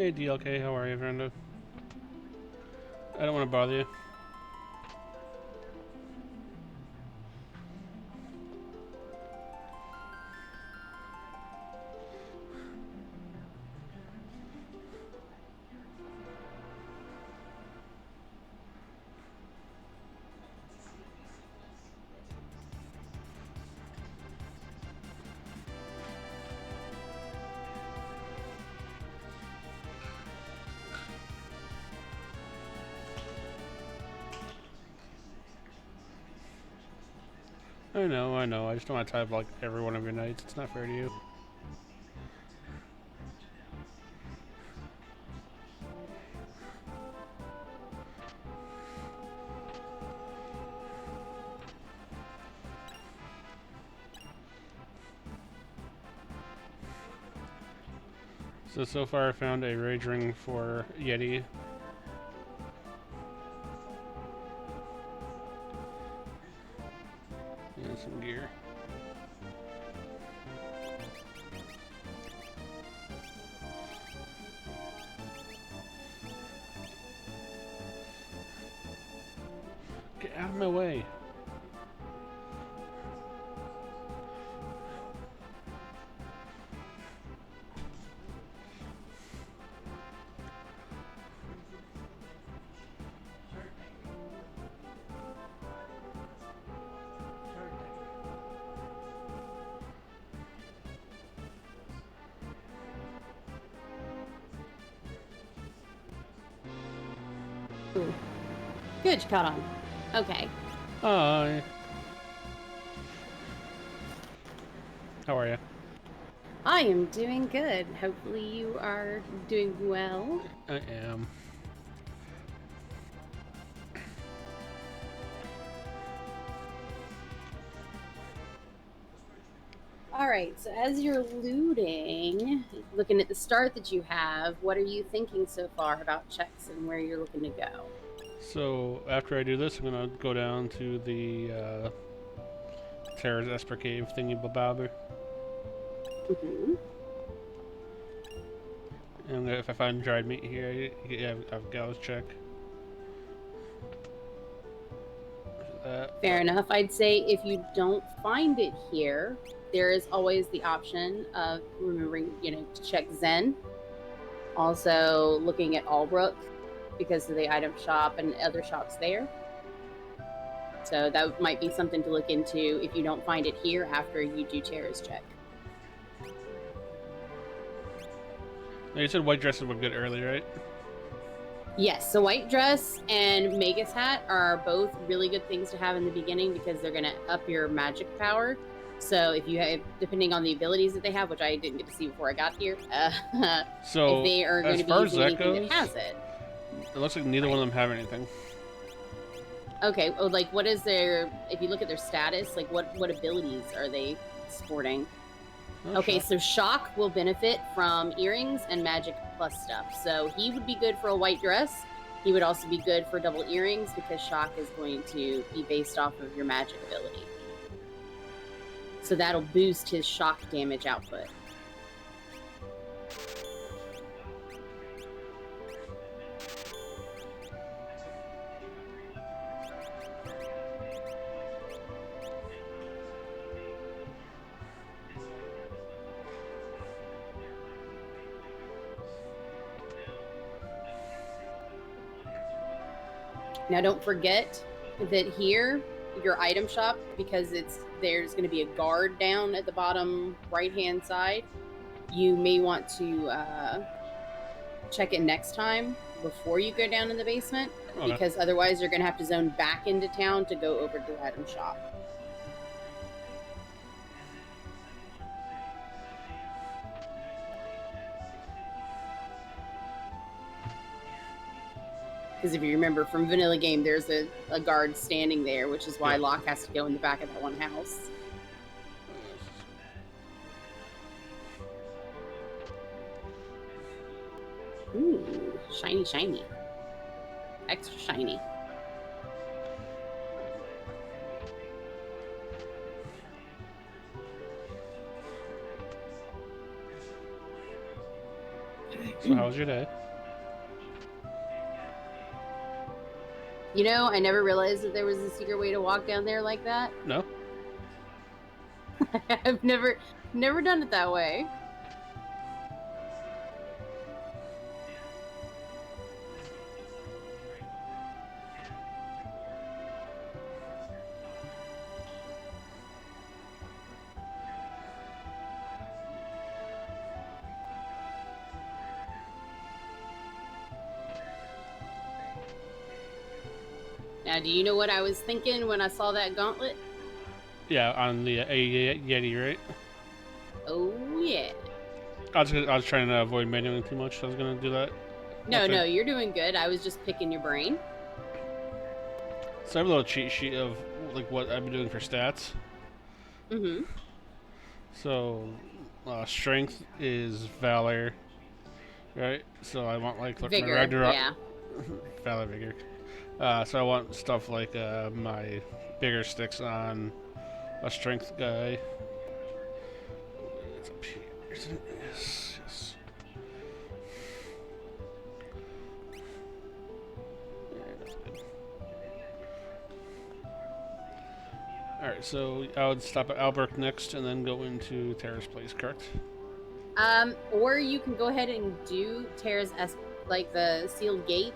Hey DLK, how are you, friendo? I don't want to bother you. I know. I just don't want to type like every one of your nights. It's not fair to you. So far I found a rage ring for Yeti. And some gear. Get out of my way. Ooh. Good, you caught on. Okay. Hi. How are you? I am doing good. Hopefully you are doing well. I am. All right, so as you're looting, looking at the start that you have, what are you thinking so far about checks and where you're looking to go? So after I do this, I'm gonna go down to the Terra's Esper Cave thingy bababber. Mm-hmm. And if I find dried meat here, yeah, I've Gauss check. Fair enough. I'd say if you don't find it here, there is always the option of remembering, to check Zen. Also looking at Albrook because of the item shop and other shops there. So that might be something to look into if you don't find it here after you do Terra's check. Now you said white dresses were good earlier, right? Yes, so white dress and Magus hat are both really good things to have in the beginning because they're going to up your magic power. So if you have, depending on the abilities that they have, which I didn't get to see before I got here, So if they are going to be using anything that has it. It looks like neither one of them have anything. Okay, well, like what is their, if you look at their status, like what abilities are they sporting? Okay, so Shock will benefit from earrings and magic plus stuff. So he would be good for a white dress. He would also be good for double earrings because Shock is going to be based off of your magic ability. So that'll boost his shock damage output. Now don't forget that here, your item shop, because there's going to be a guard down at the bottom right-hand side, you may want to check it next time before you go down in the basement, because otherwise you're going to have to zone back into town to go over to the item shop. Because if you remember from Vanilla Game, there's a guard standing there, which is why Locke has to go in the back of that one house. Ooh, shiny, shiny. Extra shiny. So how was your day? You know, I never realized that there was a secret way to walk down there like that. No? I've never done it that way. Now, do you know what I was thinking when I saw that gauntlet? Yeah, on the Yeti, right? Oh, yeah. I was trying to avoid manuing too much, so I was gonna do that. No, you're doing good. I was just picking your brain. So I have a little cheat sheet of like what I've been doing for stats. Mm-hmm. So, strength is valor, right? So I want like Vigor, my Ragnarok. yeah. Valor, vigor. So I want stuff like my bigger sticks on a strength guy. It's up here, isn't it? Yes, yes. Yeah, that's good. Alright, so I would stop at Albrecht next and then go into Terrace Place, correct? Or you can go ahead and do Terra's like the sealed gate,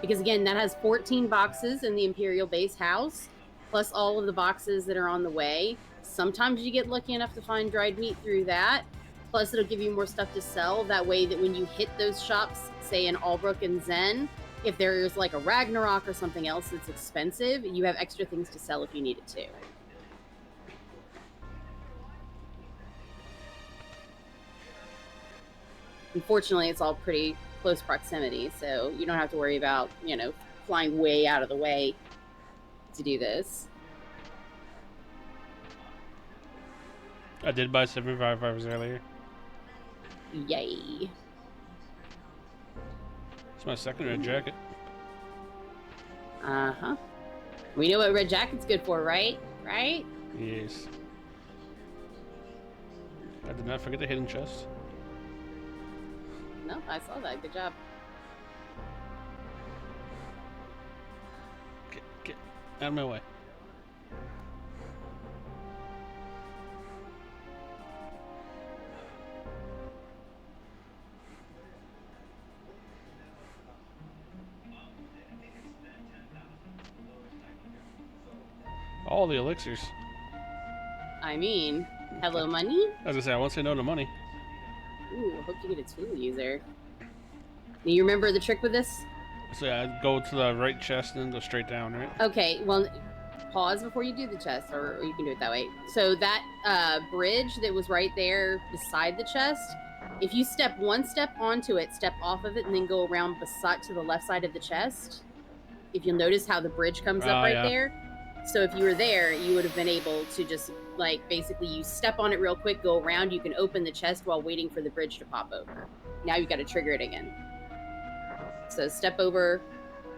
because again, that has 14 boxes in the Imperial base house, plus all of the boxes that are on the way. Sometimes you get lucky enough to find dried meat through that. Plus, it'll give you more stuff to sell. That way, that when you hit those shops, say in Albrook and Zen, if there's like a Ragnarok or something else that's expensive, you have extra things to sell if you need it to. Unfortunately, it's all pretty close proximity, so you don't have to worry about, you know, flying way out of the way to do this. I did buy 75 hours earlier. Yay. It's my second red jacket. Uh-huh. We know what red jacket's good for, right? Right? Yes. I did not forget the hidden chest. No, I saw that. Good job. Get out of my way. All the elixirs. I mean, hello, money? As I say, I won't say no to money. Ooh, I hope you get a tool user. Do you remember the trick with this? So yeah, I'd go to the right chest and then go straight down, right? Okay, well, pause before you do the chest, or you can do it that way. So that bridge that was right there beside the chest, if you step one step onto it, step off of it, and then go around beside to the left side of the chest, if you'll notice how the bridge comes up right there. So if you were there, you would have been able to just, like, basically you step on it real quick, go around, you can open the chest while waiting for the bridge to pop over. Now you've got to trigger it again. So step over,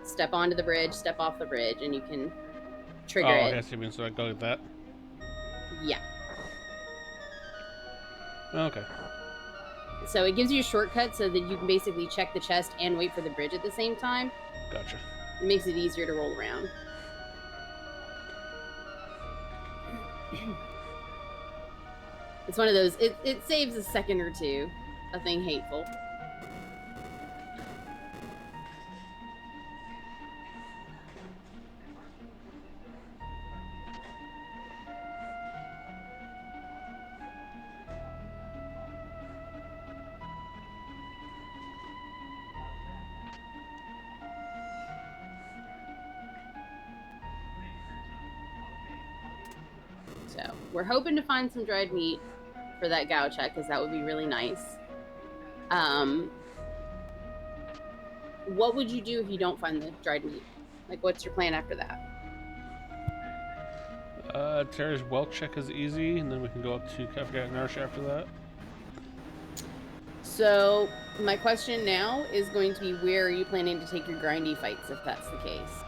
step onto the bridge, step off the bridge, and you can trigger it. Oh, I see. So I go like that? Yeah. Okay. So it gives you a shortcut so that you can basically check the chest and wait for the bridge at the same time. Gotcha. It makes it easier to roll around. It's one of those, it saves a second or two. Nothing hateful. So we're hoping to find some dried meat for that Gao check, because that would be really nice. What would you do if you don't find the dried meat? Like, what's your plan after that? Terra's Welk check is easy, and then we can go up to Kefka Narsh after that. So my question now is going to be, where are you planning to take your grindy fights if that's the case?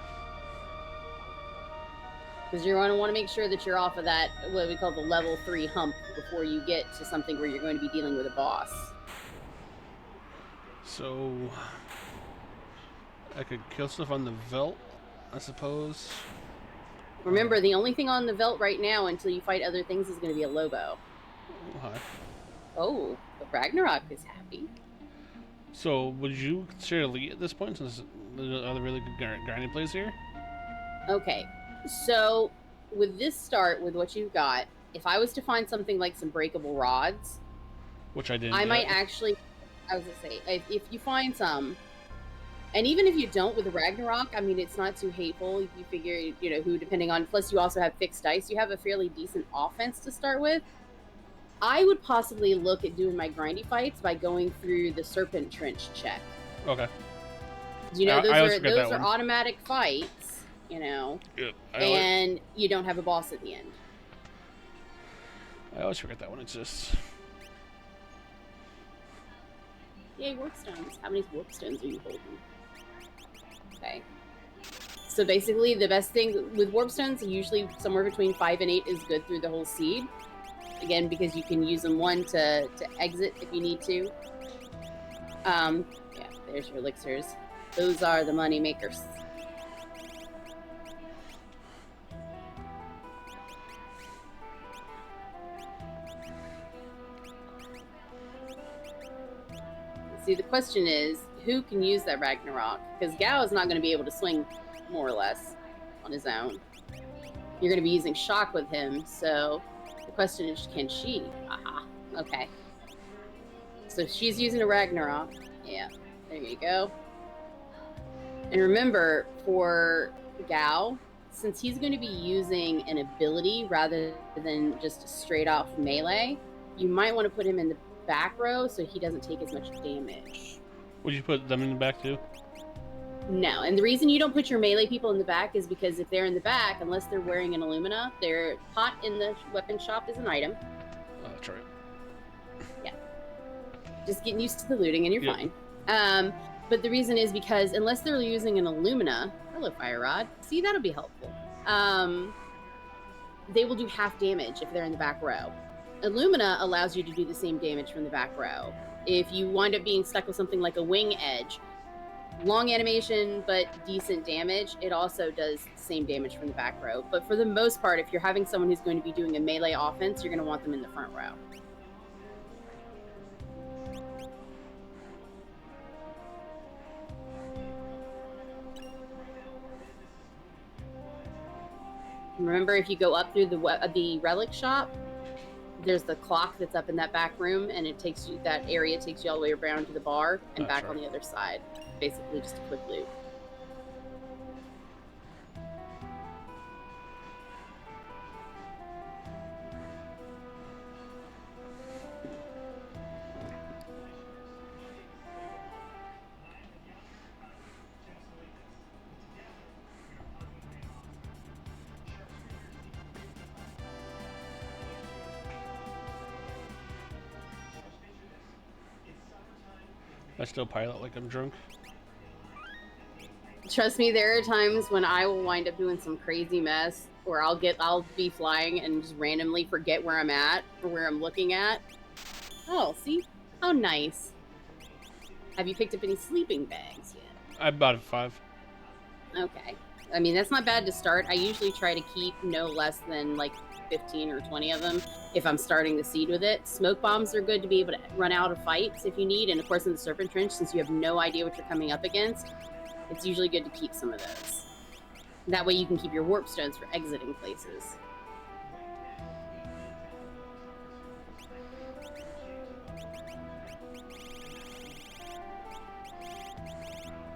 Because you're going to want to make sure that you're off of that, what we call the level 3 hump, before you get to something where you're going to be dealing with a boss. So I could kill stuff on the Velt, I suppose. Remember, the only thing on the Velt right now until you fight other things is going to be a Lobo. Oh, hi. Oh, but Ragnarok is happy. So would you consider elite at this point, since there's other really good grinding plays here? Okay, so with this start, with what you've got, if I was to find something like some breakable rods, Which I didn't. I might actually. I was gonna say, if you find some, and even if you don't with the Ragnarok, I mean, it's not too hateful. You figure, you know, who depending on. Plus, you also have fixed dice. You have a fairly decent offense to start with. I would possibly look at doing my grindy fights by going through the Serpent Trench check. Okay. You know, those are automatic fights. You know, yep, and you don't have a boss at the end. I always forget that one exists. Yay, warp stones. How many warp stones are you holding? Okay. So basically, the best thing with warp stones, usually somewhere between 5 and 8 is good through the whole seed. Again, because you can use them one to exit if you need to. Yeah, there's your elixirs. Those are the money makers. See, the question is, who can use that Ragnarok? Because Gao is not going to be able to swing, more or less, on his own. You're going to be using shock with him, so the question is, can she? Aha, okay. So she's using a Ragnarok. Yeah, there you go. And remember, for Gao, since he's going to be using an ability rather than just a straight-off melee, you might want to put him in the back row so he doesn't take as much damage. Would you put them in the back too? No, and the reason you don't put your melee people in the back is because if they're in the back, unless they're wearing an Illumina, their pot in the weapon shop is an item. Oh, that's right. Yeah. Just getting used to the looting and you're fine. But the reason is because unless they're using an Illumina, hello Fire Rod, see, that'll be helpful. They will do half damage if they're in the back row. Illumina allows you to do the same damage from the back row. If you wind up being stuck with something like a Wing Edge, long animation but decent damage, it also does the same damage from the back row. But for the most part, if you're having someone who's going to be doing a melee offense, you're going to want them in the front row. Remember, if you go up through the relic shop, there's the clock that's up in that back room, and it takes you, that area takes you all the way around to the bar and back on the other side. Basically just a quick loop. I still pilot like I'm drunk. Trust me, there are times when I will wind up doing some crazy mess, or I'll be flying and just randomly forget where I'm at or where I'm looking at. Oh, see? How nice. Have you picked up any sleeping bags yet? I bought 5. Okay. I mean, that's not bad to start. I usually try to keep no less than like 15 or 20 of them if I'm starting the seed with it. Smoke bombs are good to be able to run out of fights if you need, and of course in the Serpent Trench, since you have no idea what you're coming up against, it's usually good to keep some of those. That way you can keep your warp stones for exiting places.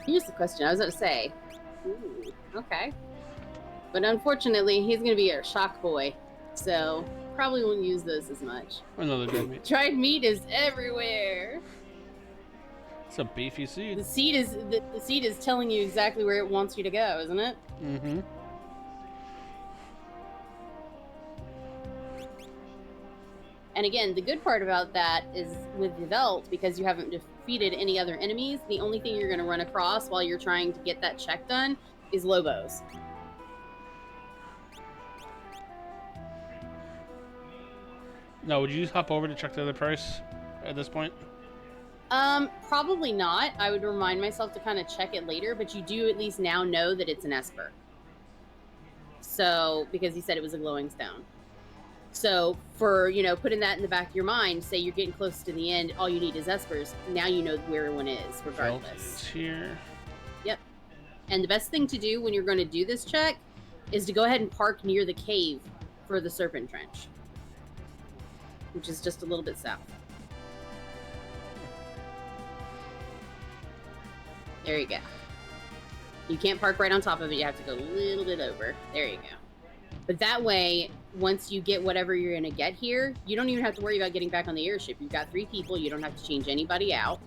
Here's the question I was going to say. Ooh, okay. But unfortunately, he's going to be our shock boy, so probably won't use those as much. Another dead meat. Dried meat is everywhere. It's a beefy seed. The seed is telling you exactly where it wants you to go, isn't it? Mm-hmm. And again, the good part about that is with the Velt, because you haven't defeated any other enemies, the only thing you're going to run across while you're trying to get that check done is Lobos. Now, would you hop over to check the other price at this point? Probably not. I would remind myself to kind of check it later, but you do at least now know that it's an Esper. So, because he said it was a glowing stone. So, for, putting that in the back of your mind, say you're getting close to the end, all you need is Espers. Now you know where one is, regardless. It's here. Yep. And the best thing to do when you're going to do this check is to go ahead and park near the cave for the Serpent Trench, which is just a little bit south. There you go. You can't park right on top of it. You have to go a little bit over. There you go. But that way, once you get whatever you're going to get here, you don't even have to worry about getting back on the airship. You've got 3 people. You don't have to change anybody out.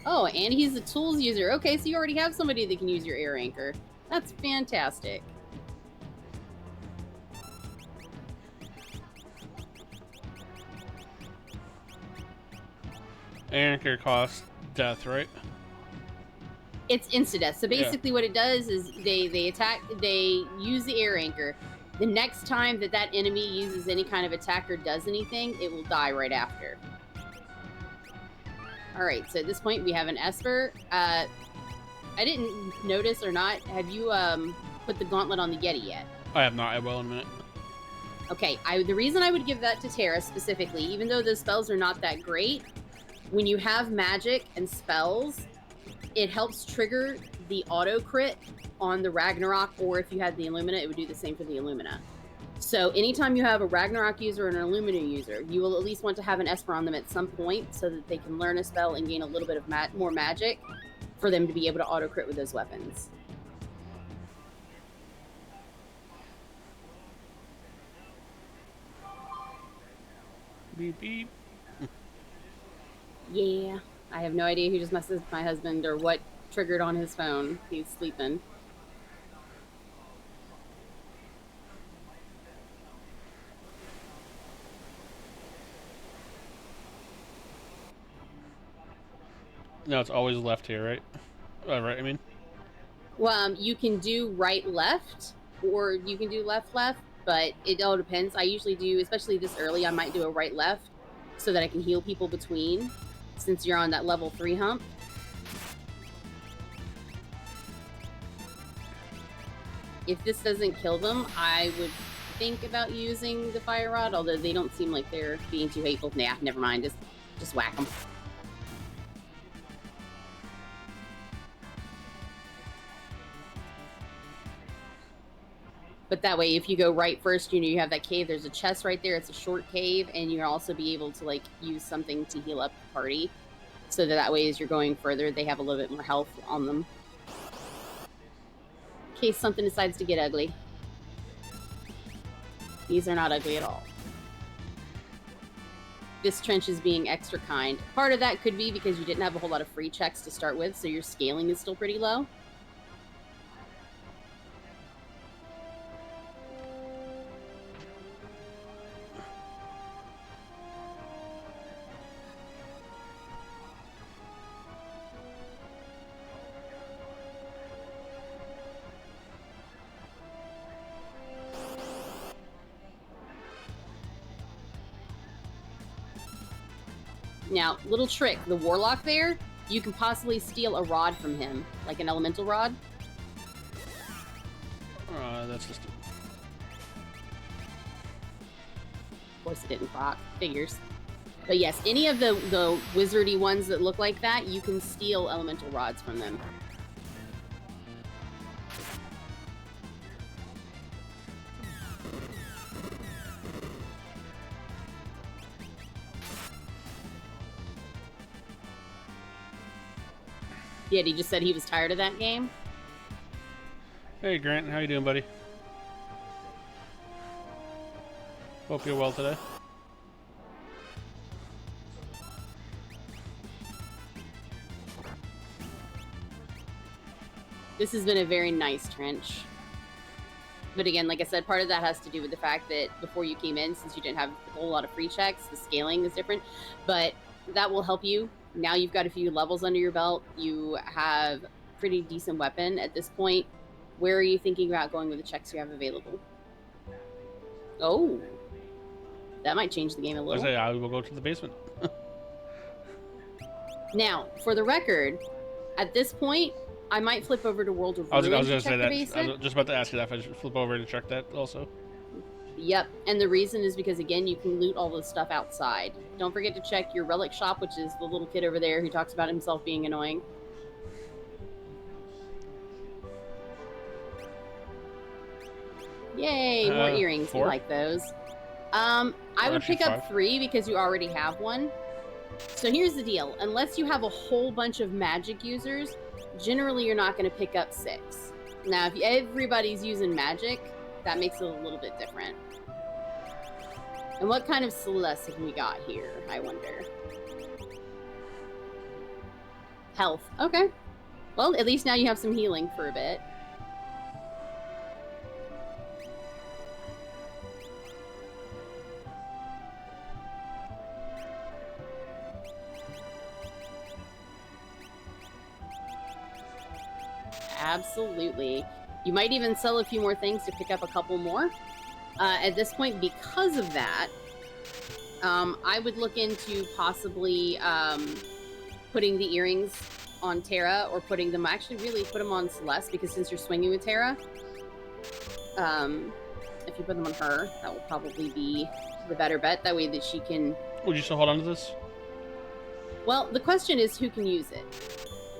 Oh, and he's a tools user. Okay, so you already have somebody that can use your air anchor. That's fantastic. Anchor costs death, right? It's insta-death. So basically what it does is they use the air anchor. The next time that enemy uses any kind of attack or does anything, it will die right after. Alright, so at this point we have an Esper. I didn't notice or not, have you put the gauntlet on the Yeti yet? I have not. I will in a minute. Okay, the reason I would give that to Terra specifically, even though those spells are not that great, when you have magic and spells, it helps trigger the auto crit on the Ragnarok, or if you had the Illumina, it would do the same for the Illumina. So anytime you have a Ragnarok user and an Illumina user, you will at least want to have an Esper on them at some point so that they can learn a spell and gain a little bit of more magic for them to be able to auto crit with those weapons. Beep beep. Yeah, I have no idea who just messaged my husband or what triggered on his phone. He's sleeping. No, it's always left here, right? Right, I mean. Well, you can do right, left, or you can do left, left, but it all depends. I usually do, especially this early, I might do a right, left so that I can heal people between, since you're on that level 3 hump. If this doesn't kill them, I would think about using the fire rod, although they don't seem like they're being too hateful. Nah, never mind, just whack them. But that way, if you go right first, you have that cave. There's a chest right there. It's a short cave, and you'll also be able to use something to heal up the party, so that way, as you're going further, they have a little bit more health on them, in case something decides to get ugly. These are not ugly at all. This trench is being extra kind. Part of that could be because you didn't have a whole lot of free checks to start with, so your scaling is still pretty low. Now, little trick, the Warlock there, you can possibly steal a rod from him, like an elemental rod. That's just... Of course it didn't proc. Figures. But yes, any of the wizardy ones that look like that, you can steal elemental rods from them. Yeah, he just said he was tired of that game. Hey Grant, how you doing, buddy? Hope you're well today. This has been a very nice trench. But again, like I said, part of that has to do with the fact that before you came in, since you didn't have a whole lot of free checks, the scaling is different. But that will help you. Now you've got a few levels under your belt. You have a pretty decent weapon at this point. Where are you thinking about going with the checks you have available? Oh, that might change the game a I little. say I will go to the basement. Now, for the record, at this point, I might flip over to World of I was Ruin going to to say check the that. I basement. was just about to ask you that if I should flip over to check that also. Yep, and the reason is because, again, you can loot all the stuff outside. Don't forget to check your relic shop, which is the little kid over there who talks about himself being annoying. Yay, more earrings. 4? We like those. I would actually pick up 5. 3 because you already have one. So here's the deal. Unless you have a whole bunch of magic users, generally you're not going to pick up 6. Now, if everybody's using magic, that makes it a little bit different. And what kind of Celeste have we got here, I wonder? Health. Okay. Well, at least now you have some healing for a bit. Absolutely. You might even sell a few more things to pick up a couple more. At this point, because of that, I would look into possibly putting the earrings on Terra, or putting them, actually really put them on Celeste, because since you're swinging with Terra, if you put them on her, that will probably be the better bet. That way that she can... Would you still hold on to this? Well, the question is who can use it.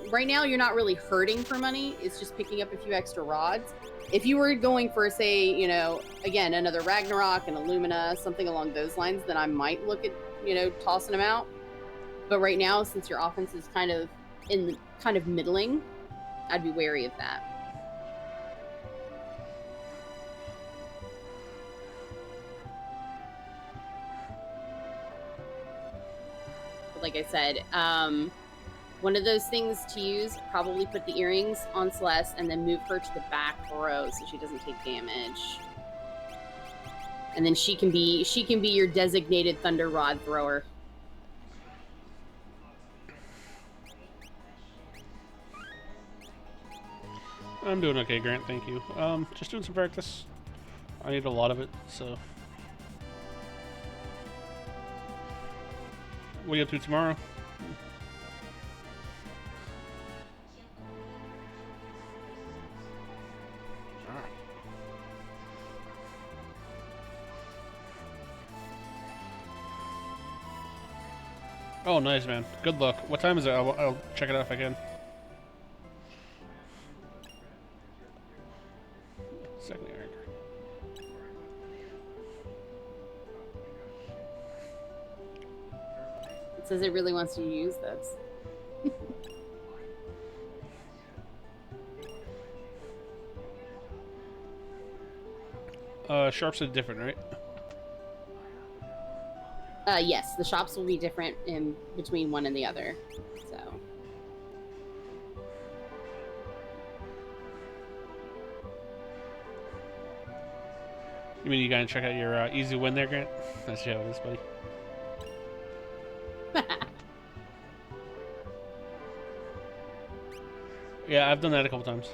Right now, you're not really hurting for money. It's just picking up a few extra rods. If you were going for, say, you know, again, another Ragnarok, an Illumina, something along those lines, then I might look at, you know, tossing them out. But right now, since your offense is kind of middling, I'd be wary of that. But like I said, one of those things to use, probably put the earrings on Celeste and then move her to the back row so she doesn't take damage. And then she can be your designated Thunder Rod thrower. I'm doing okay, Grant, thank you. Just doing some practice. I need a lot of it, so. What are you up to tomorrow? Oh, nice, man. Good luck. What time is it? I'll check it out if I can. Second anchor. It says it really wants you to use this. Sharps are different, right? Yes, the shops will be different in between one and the other. So. You mean you gotta check out your easy win there, Grant? That's how it is, buddy. Yeah, I've done that a couple times.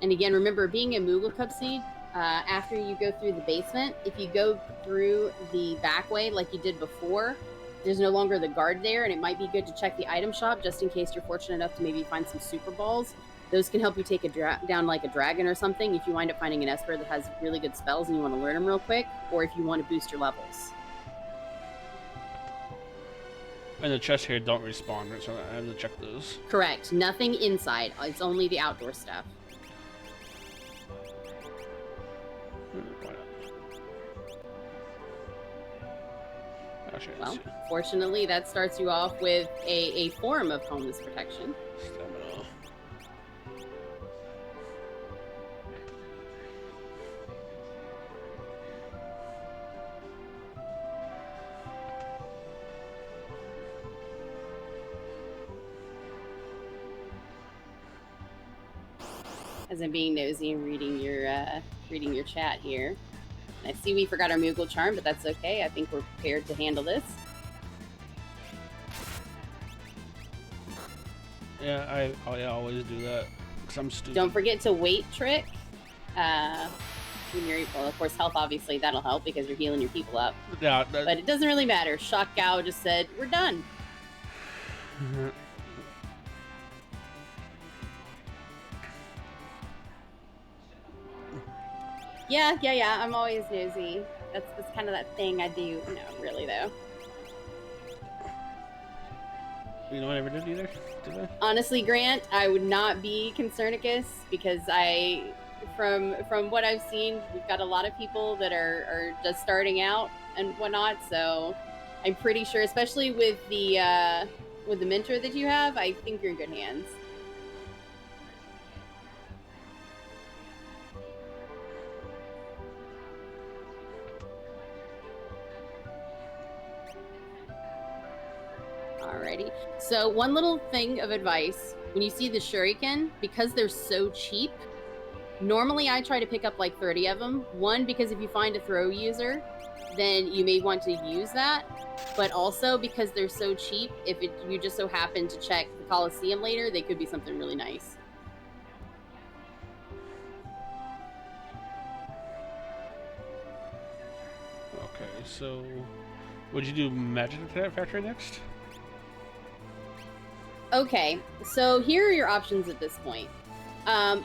And again, remember, being a Moogle Cup seed, after you go through the basement, if you go through the back way like you did before, there's no longer the guard there, and it might be good to check the item shop just in case you're fortunate enough to maybe find some super balls. Those can help you take down like a dragon or something if you wind up finding an Esper that has really good spells and you want to learn them real quick, or if you want to boost your levels. And the chests here don't respawn, right? So I have to check those. Correct. Nothing inside. It's only the outdoor stuff. Well, fortunately, that starts you off with a form of homeless protection. Stamina. As I'm being nosy and reading your chat here. I see we forgot our Moogle charm, but that's okay. I think we're prepared to handle this. Yeah, I always do that. Because I'm stupid. Don't forget to weight trick. When you're, well, of course, health, obviously, that'll help because you're healing your people up. Yeah, but it doesn't really matter. Shock Gao just said, we're done. Yeah. I'm always nosy. That's kind of that thing I do. No, really, though. You know what I never did either? Did I? Honestly, Grant, I would not be Concernicus because from what I've seen, we've got a lot of people that are just starting out and whatnot. So I'm pretty sure, especially with the mentor that you have, I think you're in good hands. Alrighty. So one little thing of advice, when you see the shuriken, because they're so cheap, normally I try to pick up like 30 of them. One, because if you find a throw user, then you may want to use that. But also because they're so cheap, if you just so happen to check the Coliseum later, they could be something really nice. Okay, so would you do Magic Factory next? Okay, so here are your options at this point.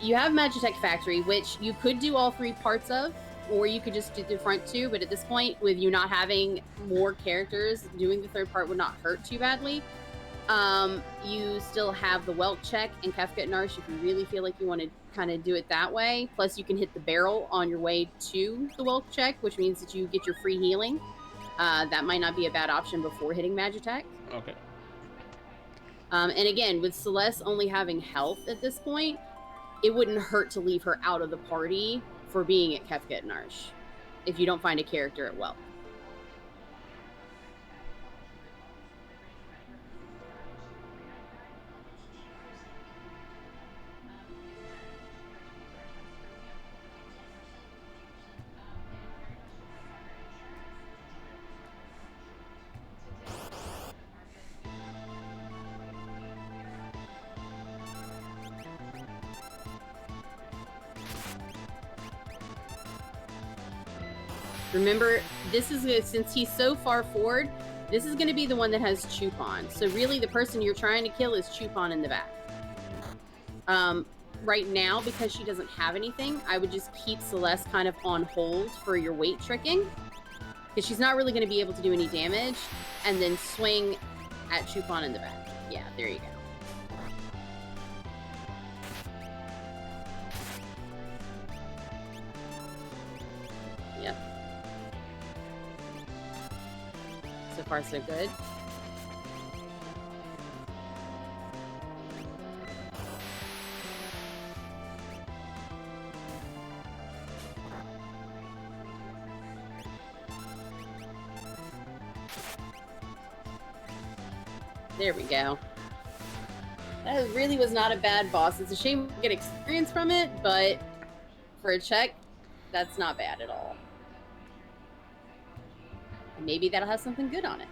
You have Magitech Factory, which you could do all 3 parts of, or you could just do the front 2, but at this point, with you not having more characters, doing the 3rd part would not hurt too badly. You still have the Welk check and Kefka and Narsh if you really feel like you want to kind of do it that way. Plus, you can hit the barrel on your way to the Welk check, which means that you get your free healing. That might not be a bad option before hitting Magitech. Okay. And again, with Celeste only having health at this point, it wouldn't hurt to leave her out of the party for being at Kefka and Narsh if you don't find a character at Welk. Remember, this is, since he's so far forward, this is going to be the one that has Chupon. So really, the person you're trying to kill is Chupon in the back. Right now, because she doesn't have anything, I would just keep Celeste kind of on hold for your weight tricking, because she's not really going to be able to do any damage, and then swing at Chupon in the back. Yeah, there you go. Yep. So far, so good. There we go. That really was not a bad boss. It's a shame we get experience from it, but for a check, that's not bad at all. And maybe that'll have something good on it.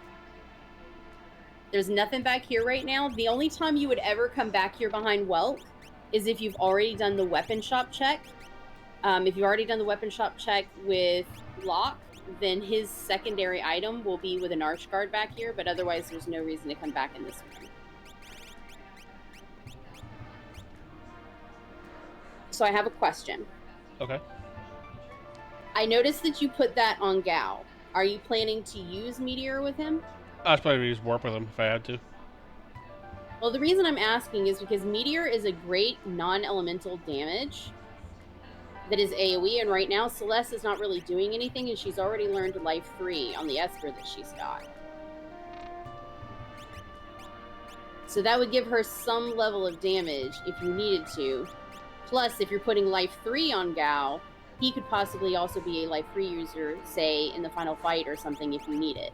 There's nothing back here right now. The only time you would ever come back here behind Welk is if you've already done the weapon shop check. If you've already done the weapon shop check with Locke, then his secondary item will be with an arch guard back here, but otherwise there's no reason to come back in this one. So I have a question. Okay. I noticed that you put that on Gao. Are you planning to use Meteor with him? I'd probably use Warp with him if I had to. Well, the reason I'm asking is because Meteor is a great non-elemental damage that is AoE, and right now Celeste is not really doing anything, and she's already learned Life 3 on the Esper that she's got. So that would give her some level of damage if you needed to. Plus, if you're putting Life 3 on Gao, he could possibly also be a Life 3 user, say, in the final fight or something if you need it.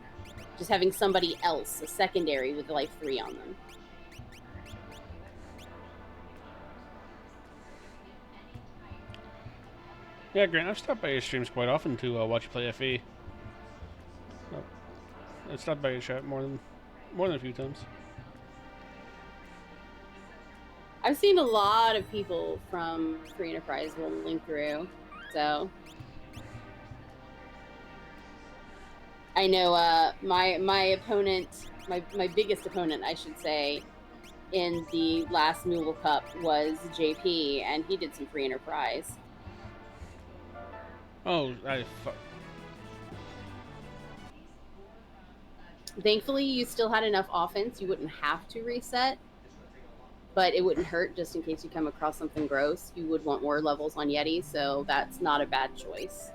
Just having somebody else, a secondary, with Life 3 on them. Yeah, Grant, I've stopped by your streams quite often to watch you play FE. I've stopped by your chat more than a few times. I've seen a lot of people from Free Enterprise rolling through, so I know my opponent, my biggest opponent, I should say, in the last Newell Cup was JP, and he did some Free Enterprise. Oh, Thankfully, you still had enough offense. You wouldn't have to reset, but it wouldn't hurt just in case you come across something gross. You would want more levels on Yeti, so that's not a bad choice.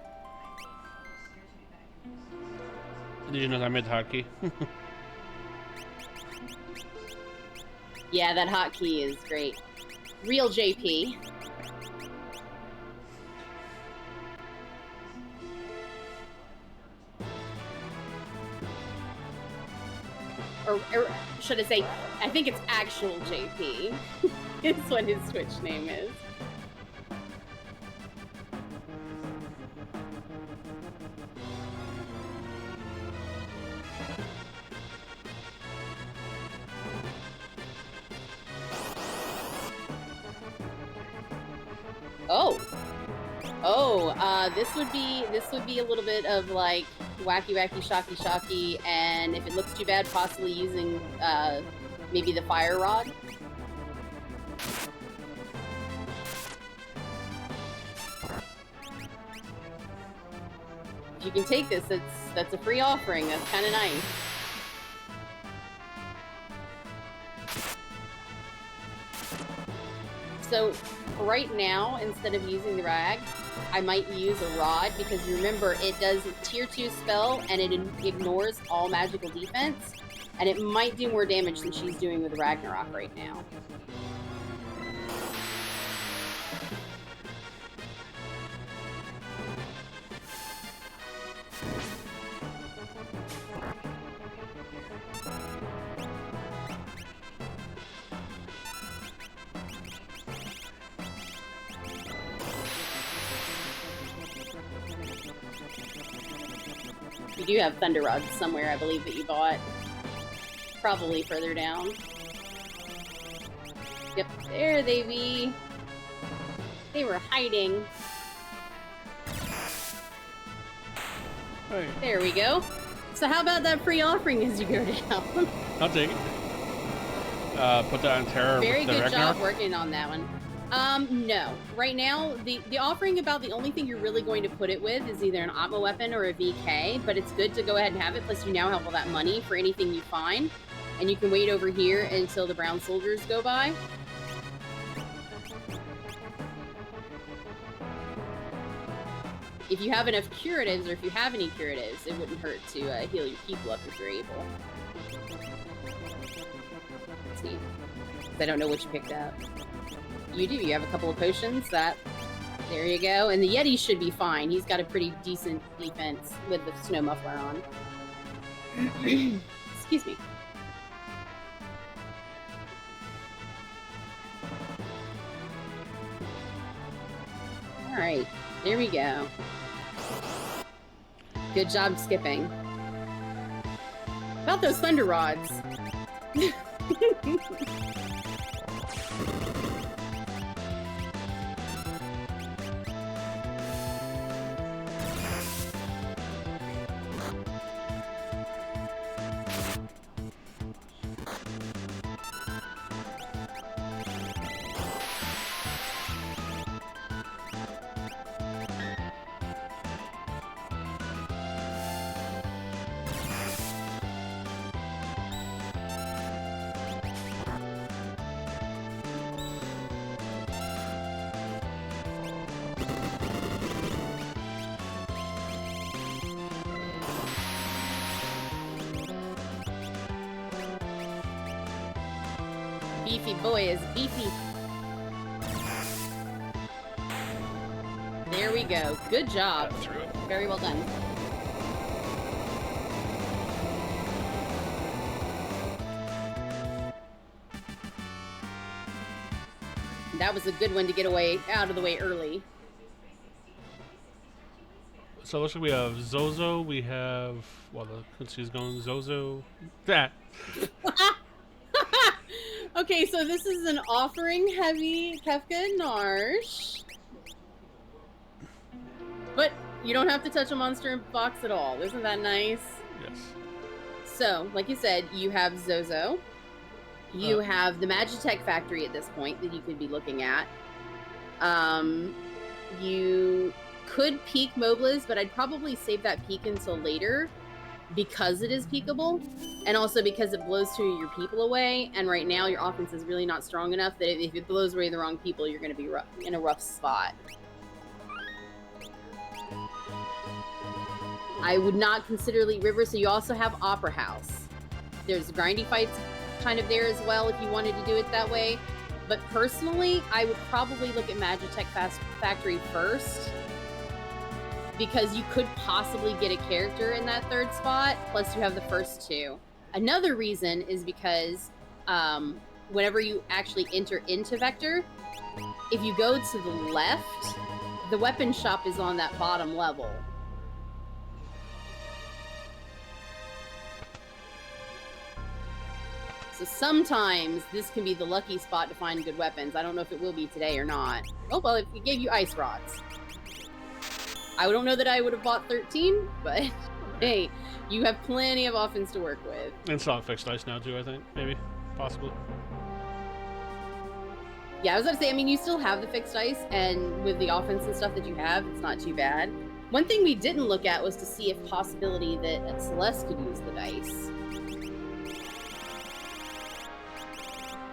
Did you know that I made the hotkey? Yeah, that hotkey is great. Real JP. Or should I say, I think it's actual JP. Is what his Twitch name is. This would be a little bit of like wacky shocky, and if it looks too bad, possibly using maybe the fire rod. If you can take this, that's a free offering. That's kind of nice. So right now, instead of using the rag, I might use a rod, because remember, it does a tier 2 spell and it ignores all magical defense, and it might do more damage than she's doing with Ragnarok right now. You do have Thunder Rods somewhere, I believe, that you bought. Probably further down. Yep, there they be. They were hiding. Hey. There we go. So how about that free offering as you go down? I'll take it. Put that on Terror. Very with the good Ragnarok. job working on that one. No. Right now, the offering about the only thing you're really going to put it with is either an Atma weapon or a VK, but it's good to go ahead and have it, plus you now have all that money for anything you find, and you can wait over here until the brown soldiers go by. If you have enough curatives, or if you have any curatives, it wouldn't hurt to heal your people up if you're able. Let's see. I don't know what you picked up. You do. You have a couple of potions. There you go. And the Yeti should be fine. He's got a pretty decent defense with the snow muffler on. Excuse me. All right. There we go. Good job skipping. About those Thunder Rods. Beefy boy is beefy. There we go. Good job. Very well done. That was a good one to get out of the way early. So looks like we have Zozo. We have since she's going Zozo. That. Okay, so this is an offering heavy Kefka and Narsh. But you don't have to touch a monster in box at all. Isn't that nice? Yes. So, like you said, you have Zozo. You have the Magitech factory at this point that you could be looking at. You could peek Mobliz, but I'd probably save that peek until later because it is peekable, and also because it blows two of your people away, and right now your offense is really not strong enough that if it blows away the wrong people, you're going to be in a rough spot. I would not consider Elite River, so you also have Opera House. There's grindy fights kind of there as well if you wanted to do it that way. But personally, I would probably look at Magitech Factory first, because you could possibly get a character in that third spot, plus you have the first two. Another reason is because whenever you actually enter into Vector, if you go to the left, the weapon shop is on that bottom level. So sometimes this can be the lucky spot to find good weapons. I don't know if it will be today or not. Oh, well, it gave you ice rods. I don't know that I would have bought 13, but hey, you have plenty of offense to work with. And solid fixed dice now too, I think. Maybe. Possibly. Yeah, I was going to say, I mean, you still have the fixed dice, and with the offense and stuff that you have, it's not too bad. One thing we didn't look at was to see if possibility that Celeste could use the dice.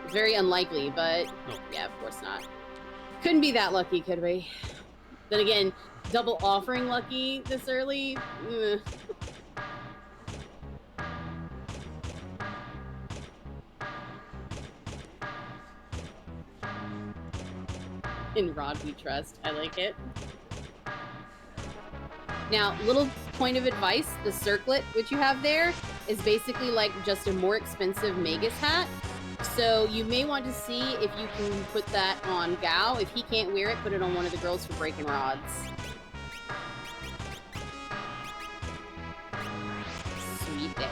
It's very unlikely, but nope. Yeah, of course not. Couldn't be that lucky, could we? Then again, double offering lucky this early? In Rod we trust. I like it. Now, little point of advice, the circlet which you have there is basically like just a more expensive Magus hat. So you may want to see if you can put that on Gao. If he can't wear it, put it on one of the girls for breaking rods. Sweet day.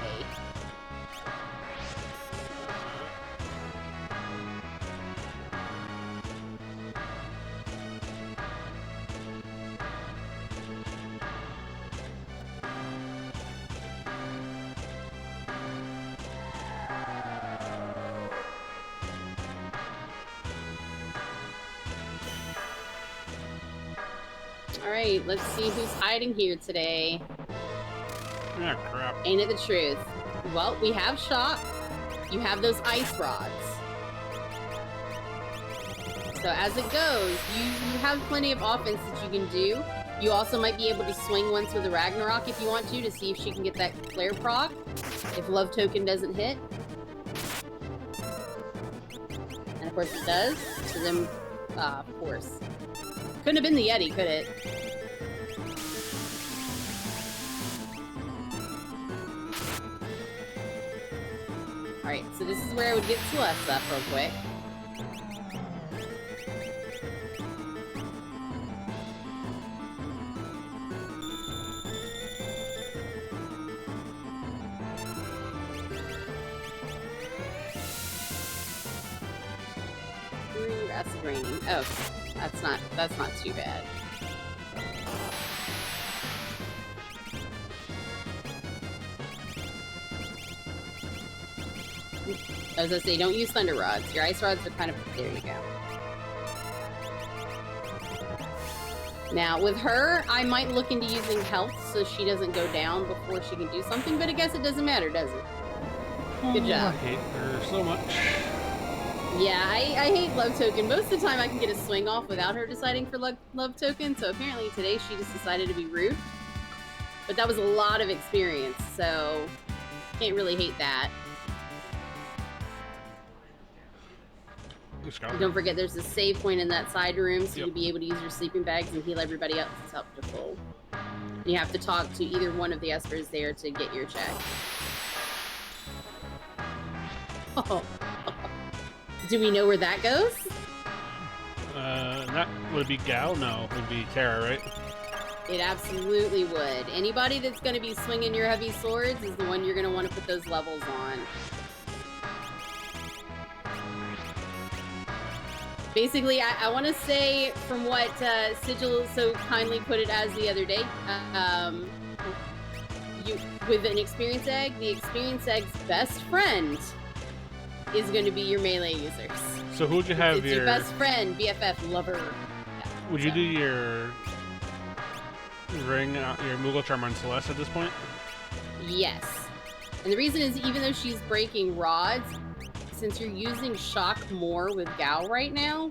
Alright, let's see who's hiding here today. Ah, crap. Ain't it the truth? Well, we have Shock. You have those ice rods. So as it goes, you have plenty of offense that you can do. You also might be able to swing once with a Ragnarok if you want to see if she can get that flare proc. If Love Token doesn't hit. And of course it does. So then, of course. Couldn't have been the Yeti, could it? Alright, so this is where I would get Celeste up real quick. Ooh, acid raining. Oh, that's not too bad. As I say, don't use thunder rods. Your ice rods are kind of... There you go. Now, with her, I might look into using health so she doesn't go down before she can do something, but I guess it doesn't matter, does it? Good job. I hate her so much. Yeah, I hate Love Token. Most of the time I can get a swing off without her deciding for Love Token, so apparently today she just decided to be rude. But that was a lot of experience, so can't really hate that. Don't forget there's a save point in that side room, so you'll be able to use your sleeping bags and heal everybody else up to full. And you have to talk to either one of the espers there to get your check. Oh. Do we know where that goes? Would it be Gao? No, it would be Terra, right? It absolutely would. Anybody that's going to be swinging your heavy swords is the one you're going to want to put those levels on. Basically, I want to say, from what Sigil so kindly put it as the other day, with an experience egg, the experience egg's best friend is going to be your melee users. So who would you have it's your best friend, BFF, lover. Yeah, would you do your ring, your Moogle Charm on Celeste at this point? Yes. And the reason is, even though she's breaking rods, since you're using Shock more with Gao right now,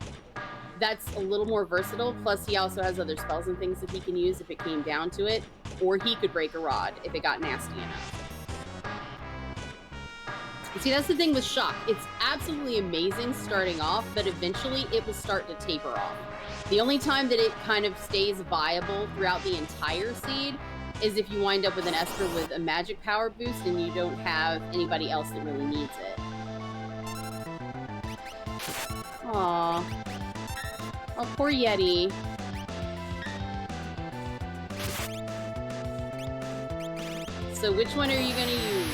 that's a little more versatile. Plus, he also has other spells and things that he can use if it came down to it. Or he could break a rod if it got nasty enough. See, that's the thing with Shock. It's absolutely amazing starting off, but eventually it will start to taper off. The only time that it kind of stays viable throughout the entire seed is if you wind up with an Esper with a magic power boost and you don't have anybody else that really needs it. Aww. Oh, poor Yeti. So which one are you gonna use?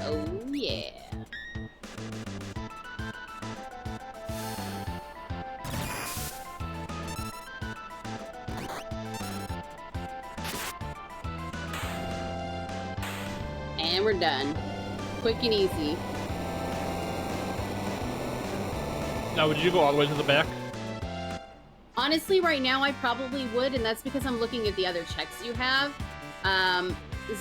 Oh, yeah. And we're done. Quick and easy. Now, would you go all the way to the back? Honestly, right now I probably would, and that's because I'm looking at the other checks you have.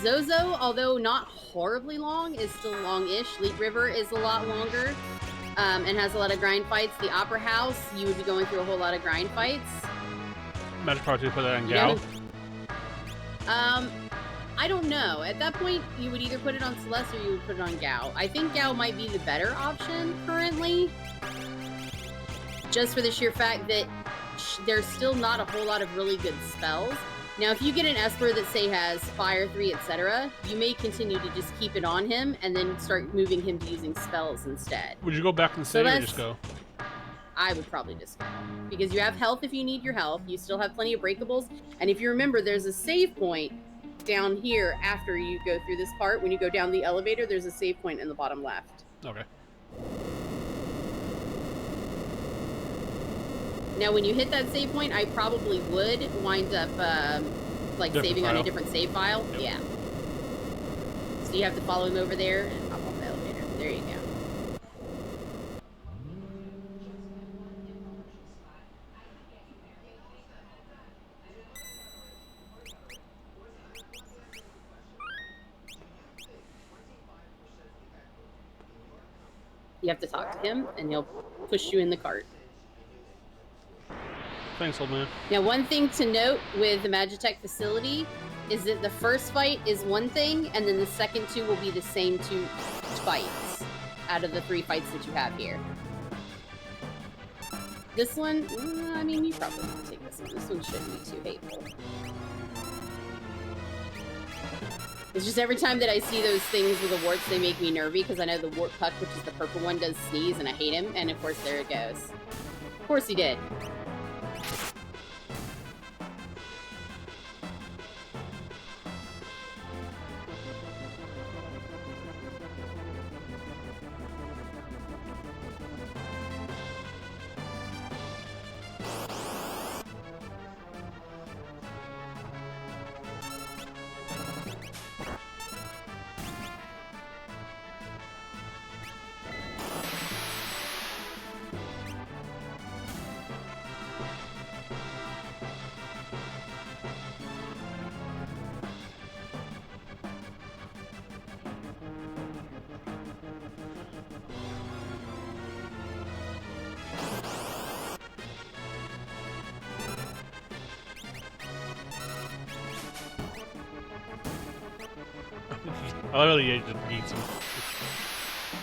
Zozo, although not horribly long, is still long-ish. Leap River is a lot longer, and has a lot of grind fights. The Opera House, you would be going through a whole lot of grind fights. Magic Power to put that on Gao? I don't know. At that point, you would either put it on Celeste or you would put it on Gao. I think Gao might be the better option currently, just for the sheer fact that there's still not a whole lot of really good spells. Now, if you get an Esper that, say, has Fire 3, etc., you may continue to just keep it on him and then start moving him to using spells instead. Would you go back and save or just go? I would probably just go. Because you have health if you need your health. You still have plenty of breakables. And if you remember, there's a save point down here after you go through this part. When you go down the elevator, there's a save point in the bottom left. Okay. Now, when you hit that save point, I probably would wind up, like, different saving file. on a different save file. Yep. Yeah. So you have to follow him over there and hop off the elevator. There you go. You have to talk to him, and he'll push you in the cart. Thanks, old man. Now, one thing to note with the Magitech facility is that the first fight is one thing, and then the second two will be the same two fights out of the 3 fights that you have here. This one, I mean, you probably can take this one. This one shouldn't be too hateful. It's just every time that I see those things with the warts, they make me nervy, because I know the wart puck, which is the purple one, does sneeze, and I hate him, and of course, there it goes. Of course he did. I literally just eats him.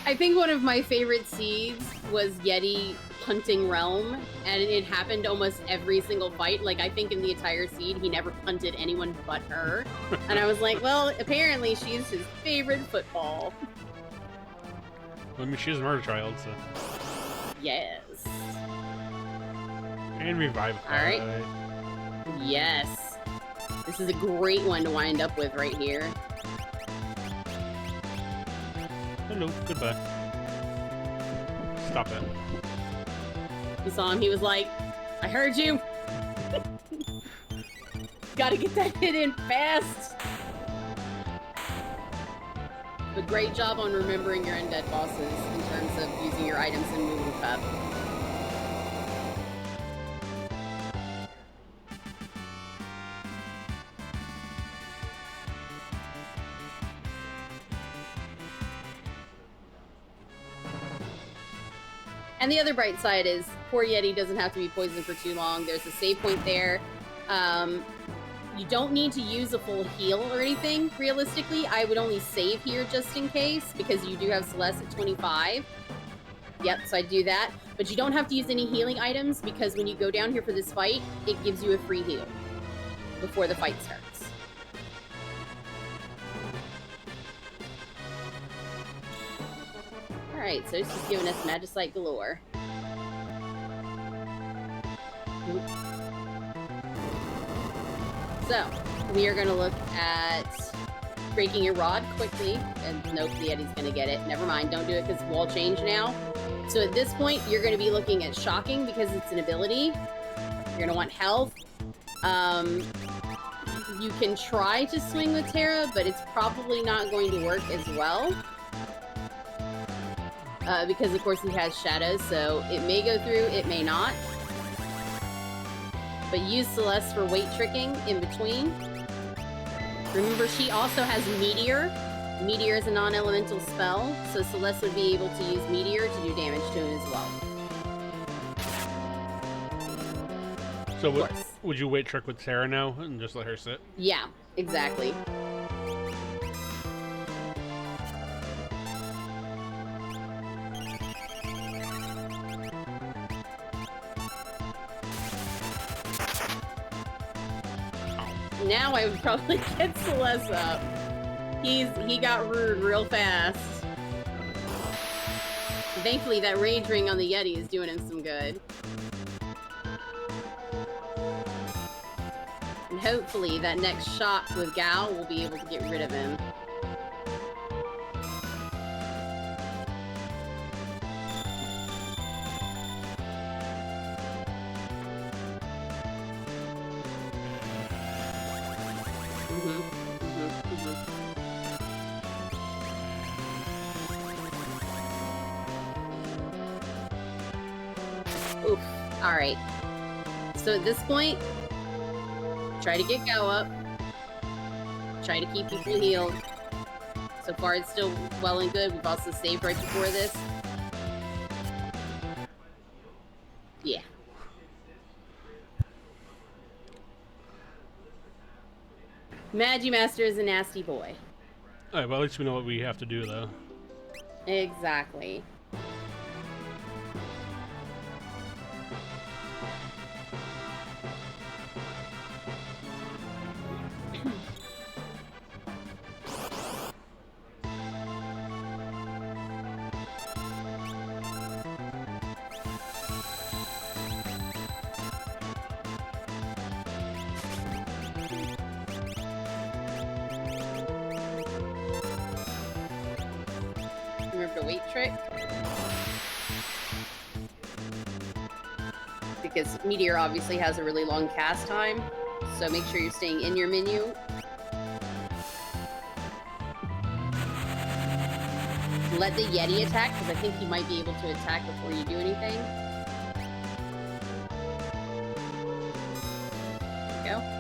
I think one of my favorite seeds was Yeti punting Realm, and it happened almost every single fight. Like, I think in the entire seed, he never punted anyone but her. And I was like, well, apparently she's his favorite football. I mean, she's a murder child, so. Yes. And revive. Alright. Yes. This is a great one to wind up with right here. Hello, goodbye. Stop it. He saw him, he was like, I heard you! Gotta get that hit in fast! But great job on remembering your undead bosses in terms of using your items and moving up. And the other bright side is, poor Yeti doesn't have to be poisoned for too long. There's a save point there. You don't need to use a full heal or anything, realistically. I would only save here just in case, because you do have Celeste at 25. Yep, so I do that. But you don't have to use any healing items, because when you go down here for this fight, it gives you a free heal before the fight starts. Alright, so it's just giving us Magicite galore. Oop. So, we are going to look at breaking your rod quickly. And nope, the Yeti's going to get it. Never mind, don't do it because wall change now. So at this point, you're going to be looking at shocking because it's an ability. You're going to want health. You can try to swing with Terra, but it's probably not going to work as well. Because of course he has shadows, so it may go through, it may not. But use Celeste for weight tricking in between. Remember, she also has Meteor. Meteor is a non-elemental spell, so Celeste would be able to use Meteor to do damage to him as well. So would you weight trick with Sarah now and just let her sit? Yeah, exactly. Now I would probably get Celeste up. He got rude real fast. Thankfully, that rage ring on the Yeti is doing him some good. And hopefully, that next shock with Gao will be able to get rid of him. Oof. Alright. So at this point, try to get Gao up. Try to keep people healed. So far it's still well and good. We've also saved right before this. Yeah. Magimaster is a nasty boy. Alright, well at least we know what we have to do though. Exactly. Remember the weight trick? Because Meteor obviously has a really long cast time, so make sure you're staying in your menu. Let the Yeti attack, because I think he might be able to attack before you do anything. There we go.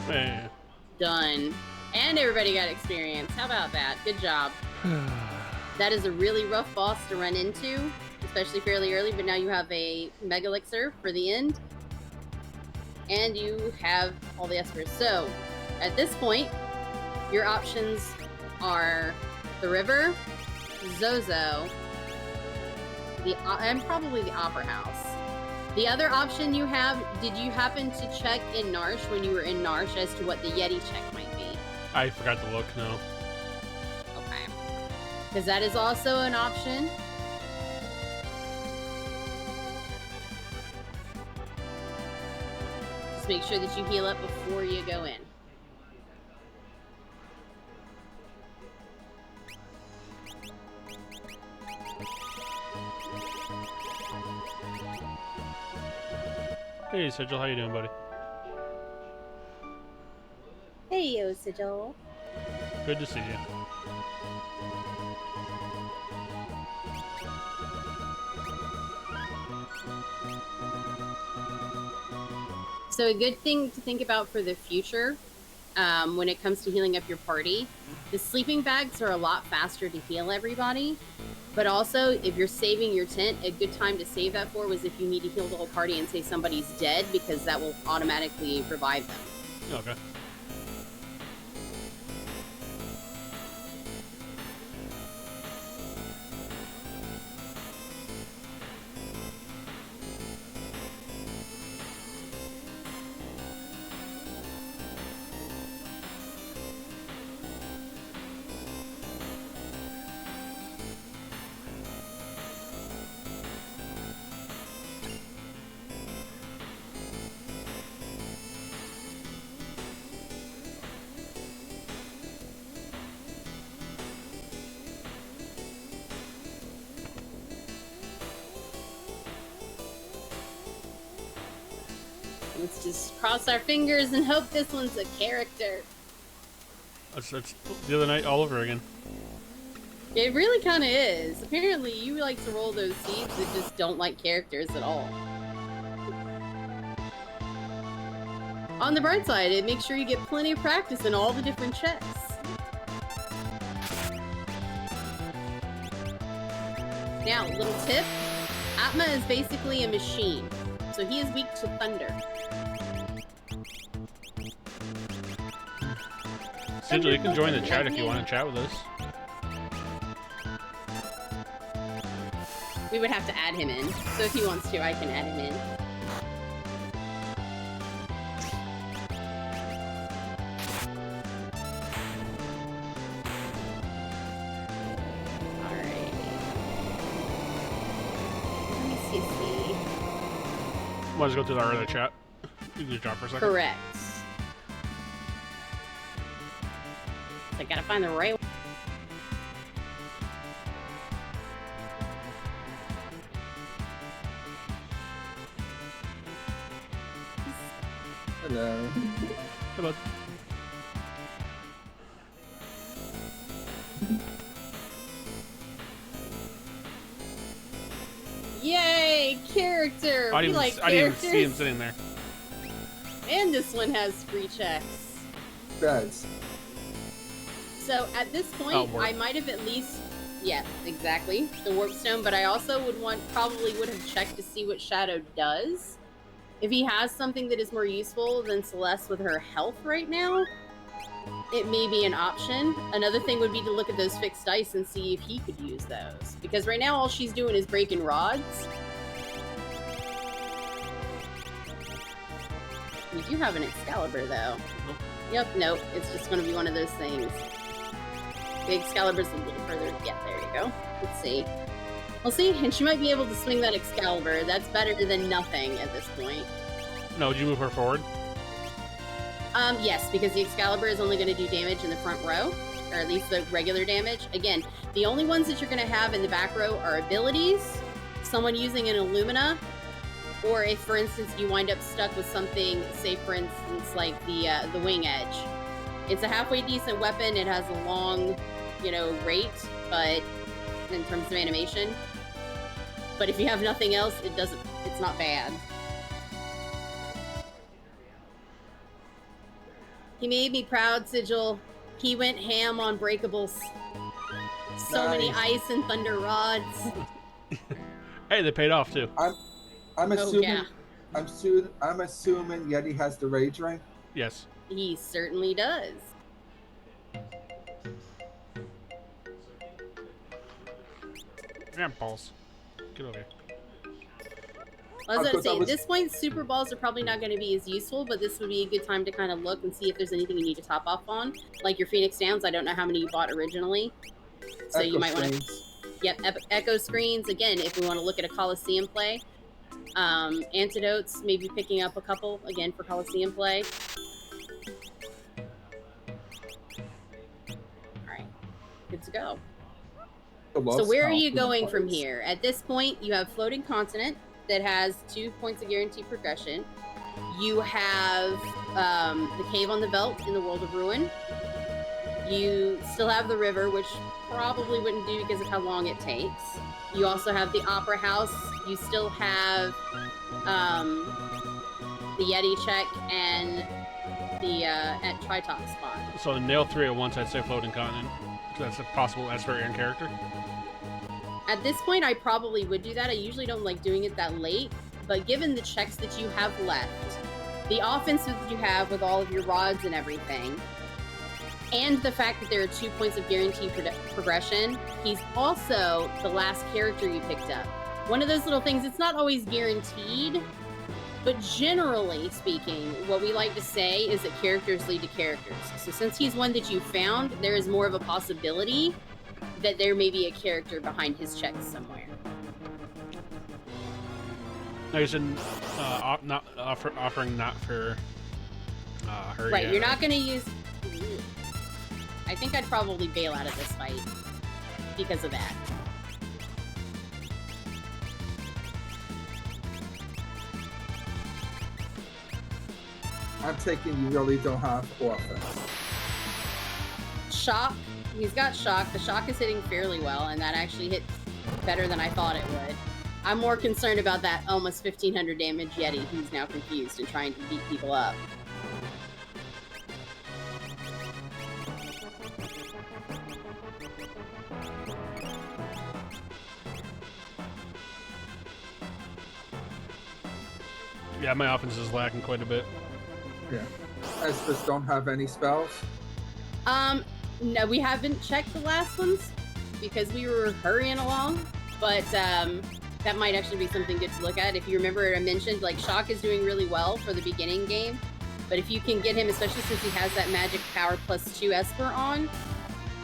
Hey. Done. And everybody got experience. How about that? Good job. That is a really rough boss to run into, especially fairly early, but now you have a Mega Elixir for the end. And you have all the espers. So, at this point, your options are the River, Zozo, and probably the Opera House. The other option you have, did you happen to check in Narsh when you were in Narsh as to what the Yeti check might be? I forgot to look, no. Okay. Because that is also an option. Just make sure that you heal up before you go in. Hey, Sigil, how you doing, buddy? Hey, yo, Sigil. Good to see you. So a good thing to think about for the future, when it comes to healing up your party, the sleeping bags are a lot faster to heal everybody. But also, if you're saving your tent, a good time to save that for was if you need to heal the whole party and say somebody's dead, because that will automatically revive them. Okay. Let's just cross our fingers and hope this one's a character. That's the other night all over again. It really kind of is. Apparently, you like to roll those seeds that just don't like characters at all. On the bright side, it makes sure you get plenty of practice in all the different checks. Now, little tip. Atma is basically a machine, so he is weak to thunder. Sigil, you can join the chat if you want to chat with us. We would have to add him in, so if he wants to, I can add him in. Alright. Let me see. Want to go to our other chat? You can just drop for a second. Correct. I gotta find the right one. Hello. Hey, bud. Yay! Character! I We didn't like even, I didn't even characters. see him sitting there. And this one has free checks. Guys, So at this point, Oh, warp. I might have at least, yeah, exactly, the warp stone. But I also probably would have checked to see what Shadow does. If he has something that is more useful than Celeste with her health right now, it may be an option. Another thing would be to look at those fixed dice and see if he could use those. Because right now all she's doing is breaking rods. We do have an Excalibur though. Nope. Yep, nope. It's just going to be one of those things. The Excalibur's a little further. Yeah, there you go. Let's see. We'll see. And she might be able to swing that Excalibur. That's better than nothing at this point. No, would you move her forward? Yes, because the Excalibur is only going to do damage in the front row, or at least the regular damage. Again, the only ones that you're going to have in the back row are abilities, someone using an Illumina, or if, for instance, you wind up stuck with something, say, for instance, like the Wing Edge. It's a halfway decent weapon. It has a long, rate, but in terms of animation. But if you have nothing else, it's not bad. He made me proud, Sigil. He went ham on breakables. So many ice and thunder rods. Hey, they paid off too. I'm assuming. yeah. I'm assuming Yeti has the rage ring. Yes. He certainly does. Yeah, balls. Get over here. I was about to Because I say, was- at this point, super balls are probably not going to be as useful, but this would be a good time to kind of look and see if there's anything you need to top off on. Like your Phoenix Downs, I don't know how many you bought originally. So you Echo might want to... screens. Yep, Echo Screens. Again, if we want to look at a Coliseum play. Antidotes, maybe picking up a couple, again, for Coliseum play. Alright, good to go. So where are you going from here? At this point, you have Floating Continent that has 2 points of guaranteed progression. You have the Cave on the Belt in the World of Ruin. You still have the river, which probably wouldn't do because of how long it takes. You also have the Opera House. You still have the Yeti check and the at Tritok spot. So to nail 3 at once, I'd say Floating Continent. So that's a possible as for in character. At this point, I probably would do that. I usually don't like doing it that late, but given the checks that you have left, the offense that you have with all of your rods and everything, and the fact that there are 2 points of guaranteed progression, he's also the last character you picked up. One of those little things, it's not always guaranteed, but generally speaking, what we like to say is that characters lead to characters. So since he's one that you found, there is more of a possibility that there may be a character behind his checks somewhere. No, you said not offering not for her. Right, yet. you're not going to use... I think I'd probably bail out of this fight because of that. I'm taking you really don't have offense. Shock. He's got shock. The shock is hitting fairly well, and that actually hit better than I thought it would. I'm more concerned about that almost 1500 damage Yeti who's now confused and trying to beat people up. Yeah, my offense is lacking quite a bit. Yeah. Estus don't have any spells. No, we haven't checked the last ones because we were hurrying along, but that might actually be something good to look at. If you remember, I mentioned like Shock is doing really well for the beginning game, but if you can get him, especially since he has that magic power +2 Esper on,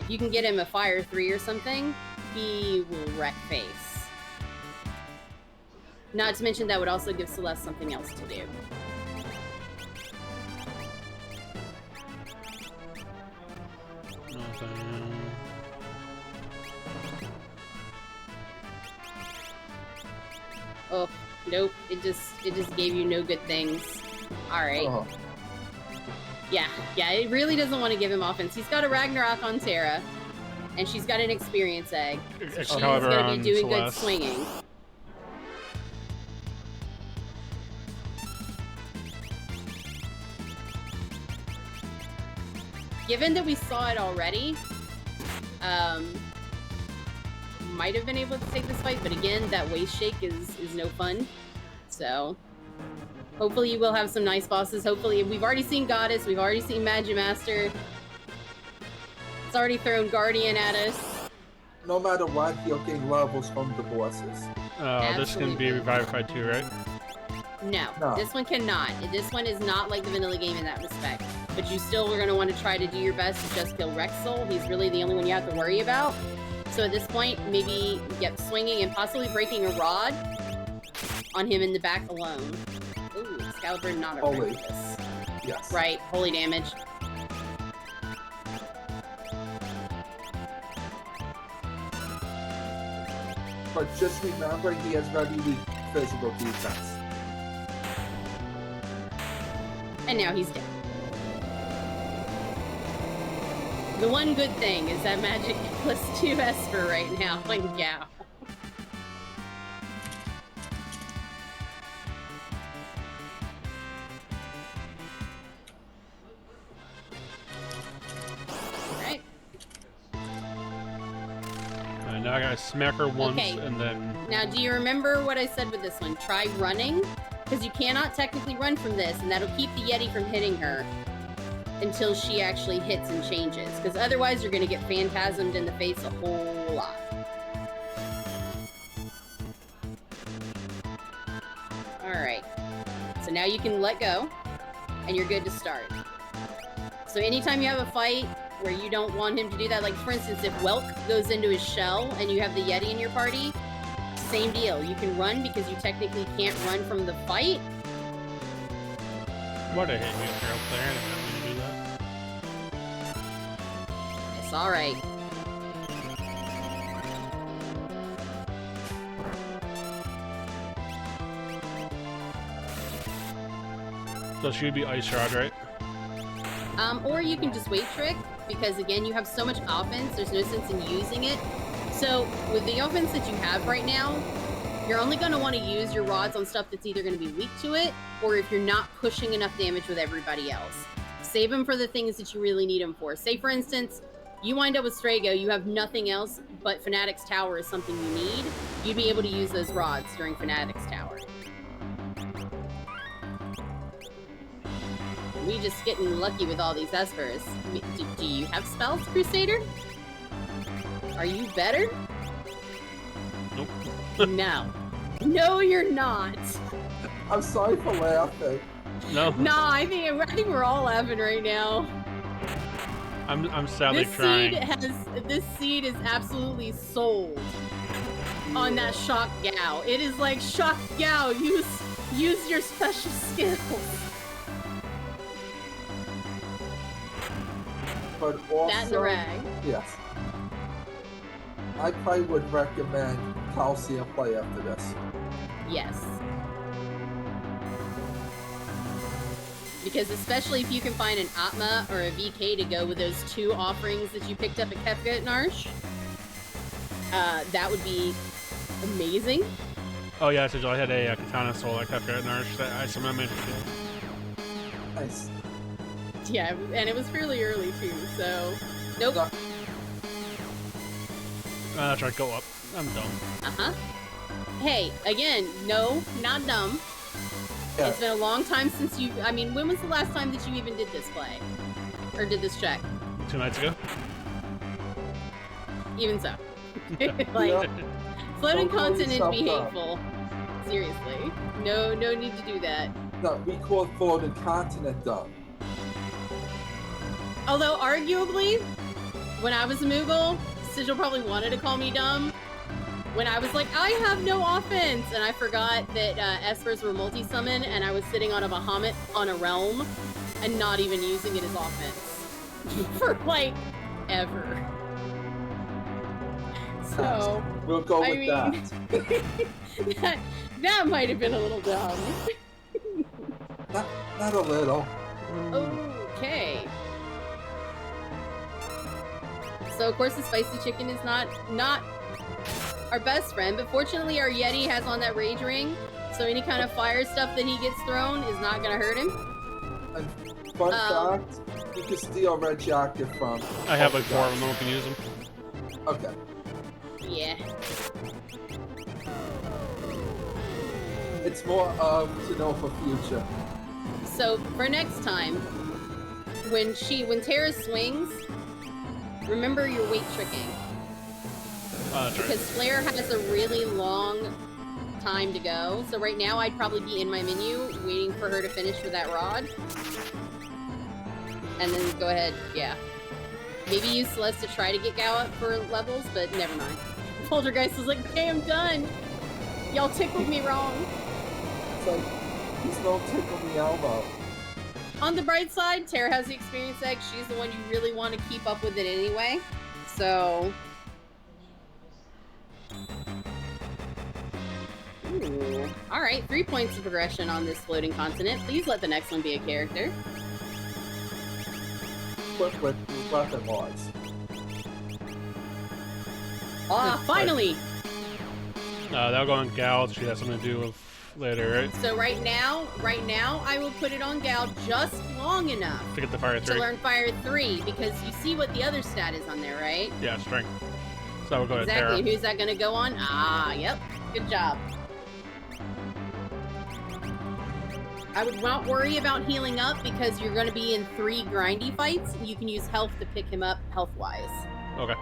if you can get him a Fire 3 or something, he will wreck face. Not to mention that would also give Celeste something else to do. Oh, nope. It just gave you no good things. Alright. Oh. Yeah, it really doesn't want to give him offense. He's got a Ragnarok on Terra, and she's got an experience egg. So she's going to be doing good swinging. Given that we saw it already, might have been able to take this fight, but again, that waist shake is no fun. So, hopefully you will have some nice bosses. Hopefully, we've already seen Goddess, we've already seen Magimaster. It's already thrown Guardian at us. No matter what, you'll gain levels from the bosses. This can be revivified too, right? No, this one cannot. This one is not like the vanilla game in that respect. But you still are going to want to try to do your best to just kill Rexel. He's really the only one you have to worry about. So at this point, maybe get swinging and possibly breaking a rod on him in the back alone. Ooh, Excalibur not a Holy. this. Yes. Right, holy damage. But just remember, he has very weak physical defense. And now he's dead. The one good thing is that magic +2 Esper right now. Like, yeah. Alright. Now I gotta smack her once Okay. and then. Now, do you remember what I said with this one? Try running, because you cannot technically run from this, and that'll keep the Yeti from hitting her until she actually hits and changes, because otherwise you're going to get phantasmed in the face a whole lot. So now you can let go, and you're good to start. So anytime you have a fight where you don't want him to do that, like for instance, if Welk goes into his shell and you have the Yeti in your party, same deal. You can run because you technically can't run from the fight. What a hit me if you're up there. I didn't have to do that. It's alright. So she would be Ice Rod, right? Or you can just wait trick, because again, you have so much offense, there's no sense in using it. So with the offense that you have right now, you're only going to want to use your rods on stuff that's either going to be weak to it, or if you're not pushing enough damage with everybody else. Save them for the things that you really need them for. Say for instance, you wind up with Strago, you have nothing else, but Fanatic's Tower is something you need. You'd be able to use those rods during Fanatic's Tower. We just getting lucky with all these espers. Do you have spells, Crusader? Are you better? Nope. No. No, you're not. I'm sorry for laughing. No. Nah, I think we're all laughing right now. I'm sadly trying. This seed is absolutely sold on that Shock Gao. It is like, Shock Gao, use your special skills. But also, That and the rag. yes. I probably would recommend Calcium play after this. Yes. Because especially if you can find an Atma or a VK to go with those two offerings that you picked up at Kefka and Arsh, that would be amazing. Oh yeah, so I had a Katana Soul at Kefka and Arsh that I somehow managed to do. Nice. Yeah, and it was fairly early too, so... Nope. No. That's right, go up. I'm dumb. Uh-huh. Hey, again, no, not dumb. Yeah. It's been a long time since you... I mean, when was the last time that you even did this play? Or did this check? 2 nights ago. Even so. Like, Yeah. floating Don't call continent yourself be dumb. hateful. Seriously. No need to do that. No, we call Floating Continent dumb. Although, arguably, when I was a Moogle, Sigil probably wanted to call me dumb. When I was like, I have no offense, and I forgot that Espers were multi-summon, and I was sitting on a Bahamut on a realm, and not even using it as offense. For, like, ever. So, We'll go with I mean, that might have been a little dumb. that. Not a little. Okay. So of course the spicy chicken is not our best friend, but fortunately our Yeti has on that rage ring, so any kind of fire stuff that he gets thrown is not gonna hurt him. And fun fact, you can steal red jacket from. I have like 4 of them, no one can use them. Okay. Yeah. It's more to know for future. So for next time, when Tara swings, remember your weight tricking. That's right. Because Flare has a really long time to go. So right now I'd probably be in my menu waiting for her to finish with that rod. And then go ahead, yeah. Maybe use Celeste to try to get Gao up for levels, but never mind. Poltergeist was like, okay, I'm done. Y'all tickled me wrong. It's like, he's no tickle me elbow. On the bright side, Tara has the experience egg. She's the one you really want to keep up with it anyway. So... Ooh. Alright, 3 points of progression on this floating continent. Please let the next one be a character. Quick with weapon laws. Ah, finally! That'll go on Gal. She has something to do with later, right? So right now, I will put it on Gal just long enough To get the Fire 3. to learn Fire 3, because you see what the other stat is on there, right? Yeah, Strength. So we'll go to Exactly. Tara. Who's that going to go on? Ah, yep. Good job. I would not worry about healing up because you're going to be in 3 grindy fights. And you can use health to pick him up health-wise. Okay.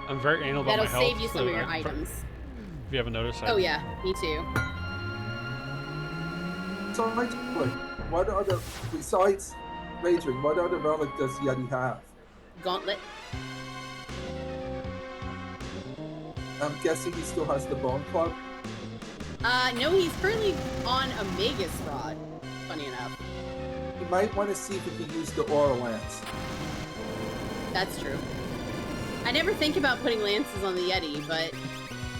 I'm very anal about That'll my health. save you some so of your I- items. If you haven't noticed, Oh yeah, me too. Besides, what other, besides Raging, what other relic does Yeti have? Gauntlet. I'm guessing he still has the Bone Club. No, he's currently on a Magus Rod, funny enough. You might want to see if he can use the Aura Lance. That's true. I never think about putting lances on the Yeti, but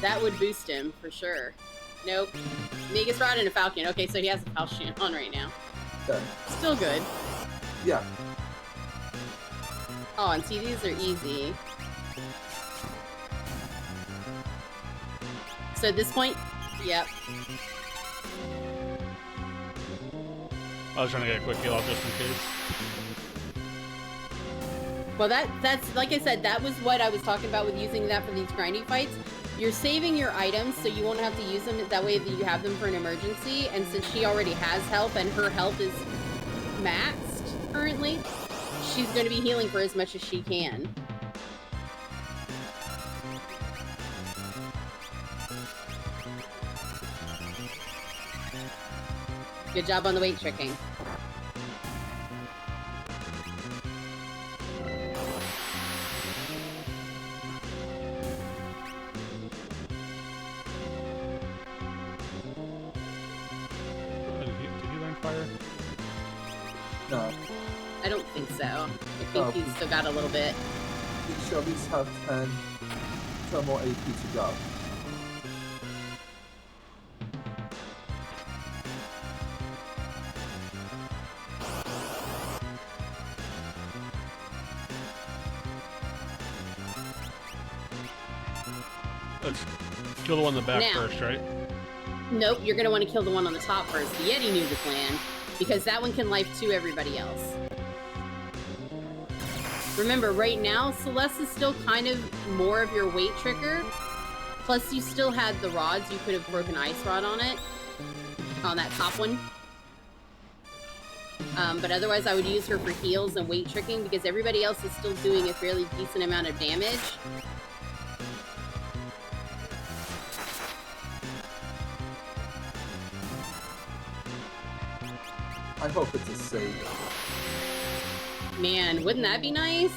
that would boost him for sure. Nope. Magus Rod and a Falcon. Okay, so he has a Falcon on right now. Okay. Still good. Yeah. Oh, and see, these are easy. So at this point, yep. I was trying to get a quick heal off just in case. Well, that's like I said, that was what I was talking about with using that for these grindy fights. You're saving your items so you won't have to use them that way that you have them for an emergency. And since she already has health and her health is maxed currently, she's going to be healing for as much as she can. Good job on the weight tricking. Did he learn fire? No. I don't think so. I think Oh. he's still got a little bit. He should at least have 10 more AP to go. Let's kill the one in the back Now. first, right? Nope, you're going to want to kill the one on the top first. The Yeti knew the plan, because that one can life to everybody else. Remember, right now, Celeste is still kind of more of your weight tricker. Plus, you still had the rods. You could have broken Ice Rod on it. On that top one. But otherwise, I would use her for heals and weight tricking, because everybody else is still doing a fairly decent amount of damage. I hope it's a save. Man, wouldn't that be nice?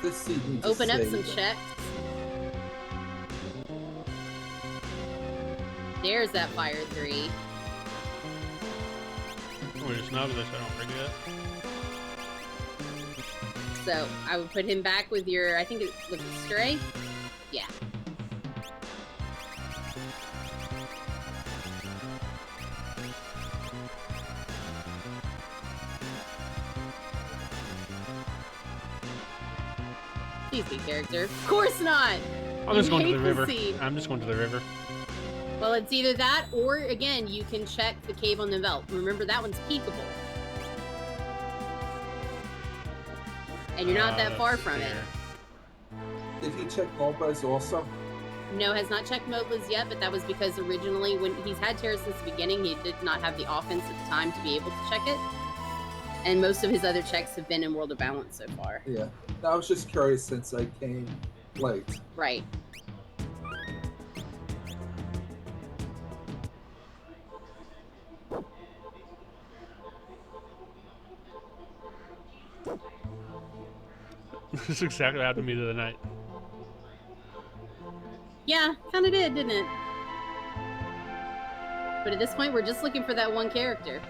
This seed needs Open a up save. some checks. There's that fire 3. Wait, it's not this, I don't forget. So I would put him back with your, I think it was Stray? Yeah. Please be character. Of course not! I'm just going to the hate river. seed. I'm just going to the river. Well, it's either that, or again, you can check the cave on the veldt. Remember, that one's peekable. And you're not that far from it. Did he check MOBAs also? No, has not checked MOBAs yet, but that was because originally, when he's had Terra since the beginning, he did not have the offense at the time to be able to check it. And most of his other checks have been in World of Balance so far. Yeah. I was just curious since I came late. Right. This is exactly what happened to me the other night. Yeah, kind of did, didn't it? But at this point, we're just looking for that one character.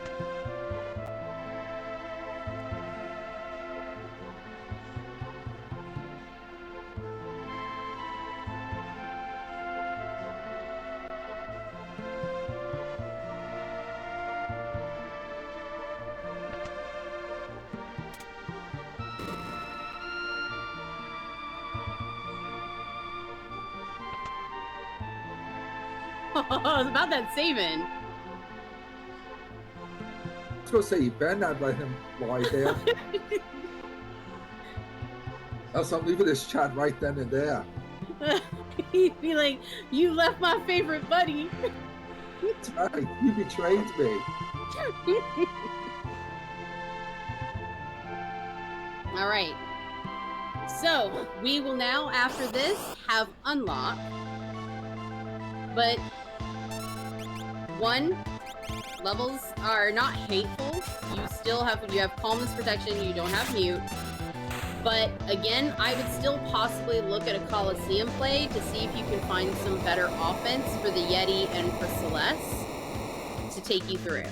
It's about that saving. I was gonna say, you better not let him lie there. Else I'm leaving this chat right then and there. He'd be like, you left my favorite buddy. That's right, you betrayed me. All right. So, we will now, after this, have unlock. But, one, levels are not hateful. You have calmness protection, you don't have mute. But again, I would still possibly look at a Coliseum play to see if you can find some better offense for the Yeti and for Celeste to take you through.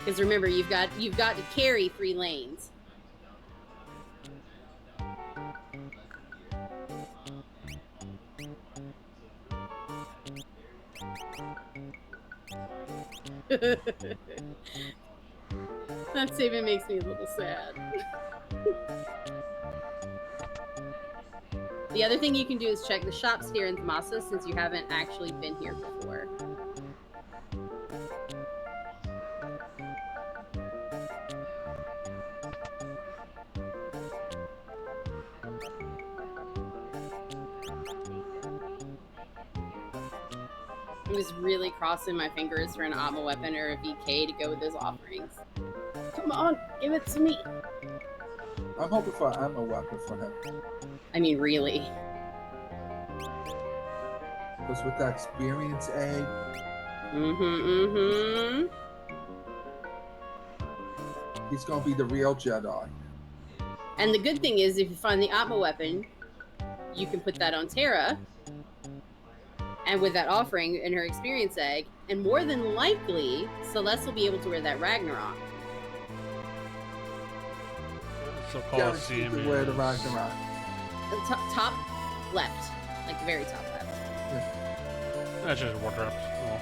Because remember, you've got to carry 3 lanes. That statement makes me a little sad. The other thing you can do is check the shops here in Tomasa since you haven't actually been here before. I'm just really crossing my fingers for an Atma weapon or a VK to go with those offerings. Come on, give it to me. I'm hoping for an ammo weapon for him. I mean, really. Because with that experience egg. He's gonna be the real Jedi. And the good thing is, if you find the Atma weapon, you can put that on Terra. And with that offering and her experience egg, and more than likely, Celeste will be able to wear that Ragnarok. So Coliseum to wear the Ragnarok. The top left, like the very top left. Yeah. That's just wardrobes. Oh.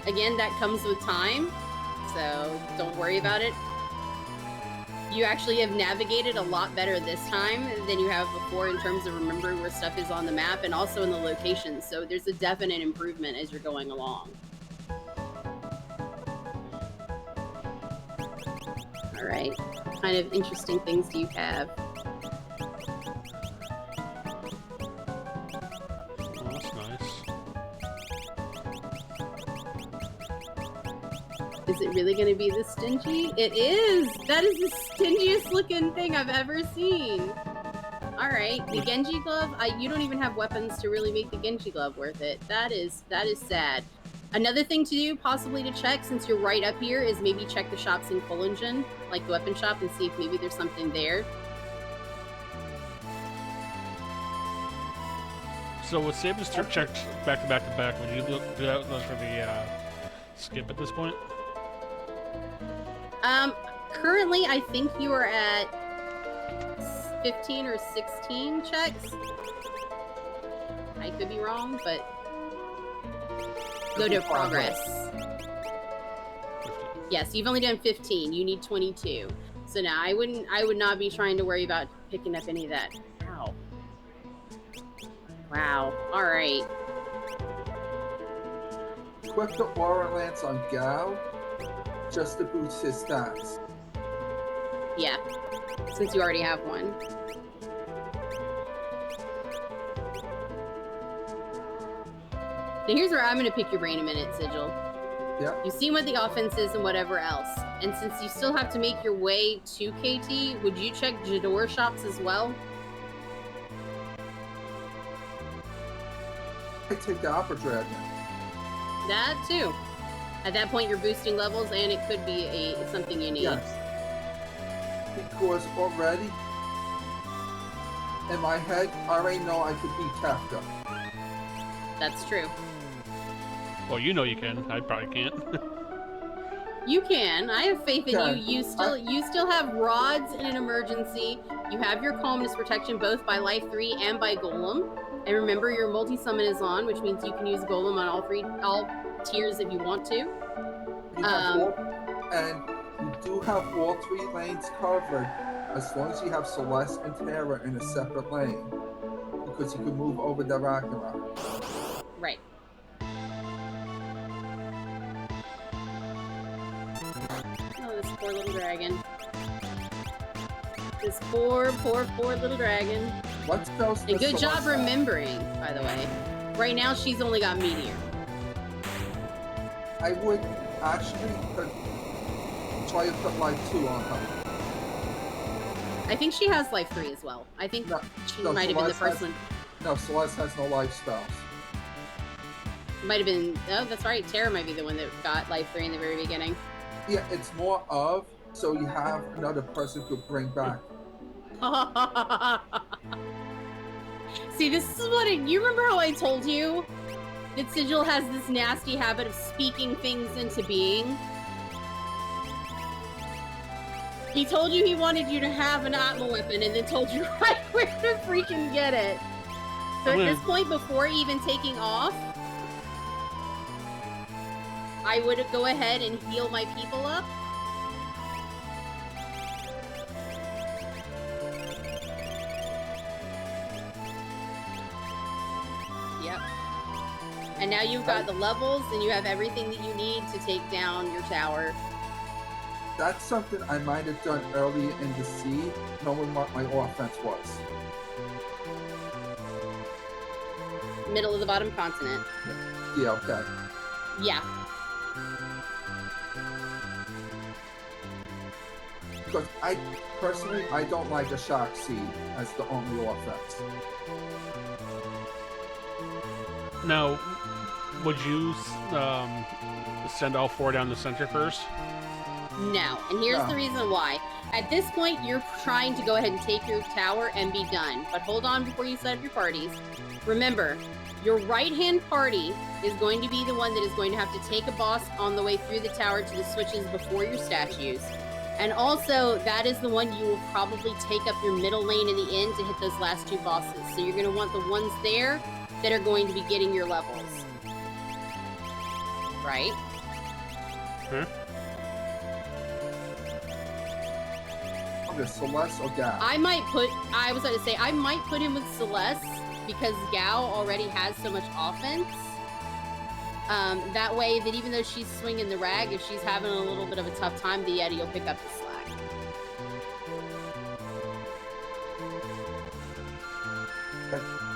Again, that comes with time, so don't worry about it. You actually have navigated a lot better this time than you have before in terms of remembering where stuff is on the map and also in the locations, so there's a definite improvement as you're going along. Alright, what kind of interesting things do you have? Oh, that's nice. Is it really going to be this stingy? It is! That is the stingiest looking thing I've ever seen! Alright, the Genji glove, you don't even have weapons to really make the Genji glove worth it. That is sad. Another thing to do, possibly to check, since you're right up here, is maybe check the shops in Kolingen, like the weapon shop, and see if maybe there's something there. So with Saban's checked back to back, would you do that for the skip at this point? Currently, I think you are at 15 or 16 checks. I could be wrong, but go to progress. 15. Yes, you've only done 15. You need 22. So now I would not be trying to worry about picking up any of that. Ow. Wow. All right. Equip the Aura Lance on Gao just to boost his stats. Yeah, since you already have one. Now here's where I'm going to pick your brain a minute, Sigil. Yeah. You've seen what the offense is and whatever else. And since you still have to make your way to KT, would you check Jador shops as well? I take the Opera Dragon. That too. At that point, you're boosting levels, and it could be something you need. Yes. Because already, in my head, I already know I could beat Kafka. That's true. Well, you know you can. I probably can't. You can. I have faith in Yeah, you. You still have rods in an emergency. You have your calmness protection both by Life 3 and by Golem. And remember, your multi-summon is on, which means you can use Golem on all tiers if you want to. You do have all 3 lanes covered as long as you have Celeste and Terra in a separate lane. Because you can move over the Ragnarok. Right. Oh, this poor little dragon. This poor little dragon. Let's go. And good job remembering, by the way. Right now, she's only got Meteor. I would actually try to put Life 2 on her. I think she has Life 3 as well. I think she might have been the first one. No, Celeste has no life spells. Might have been. Oh, that's right. Tara might be the one that got life 3 in the very beginning. Yeah, it's more of so you have another person who could bring back. See, this is what you remember how I told you that Sigil has this nasty habit of speaking things into being? He told you he wanted you to have an Atma weapon and then told you right where to freaking get it. So at this point, before even taking off, I would go ahead and heal my people up. Yep. And now you've got the levels and you have everything that you need to take down your tower. That's something I might have done earlier in the seed, knowing what my offense was. Middle of the bottom continent. Yeah, okay. Yeah. Because I personally, I don't like a shock seed as the only offense. Now, would you send all 4 down the center first? No, and here's the reason why. At this point, you're trying to go ahead and take your tower and be done. But hold on before you set up your parties. Remember, your right-hand party is going to be the one that is going to have to take a boss on the way through the tower to the switches before your statues. And also, that is the one you will probably take up your middle lane in the end to hit those last 2 bosses. So you're going to want the ones there that are going to be getting your levels. Right? Celeste or Gao? I was going to say, I might put him with Celeste because Gao already has so much offense. That way that even though she's swinging the rag, if she's having a little bit of a tough time, the Yeti will pick up the slack.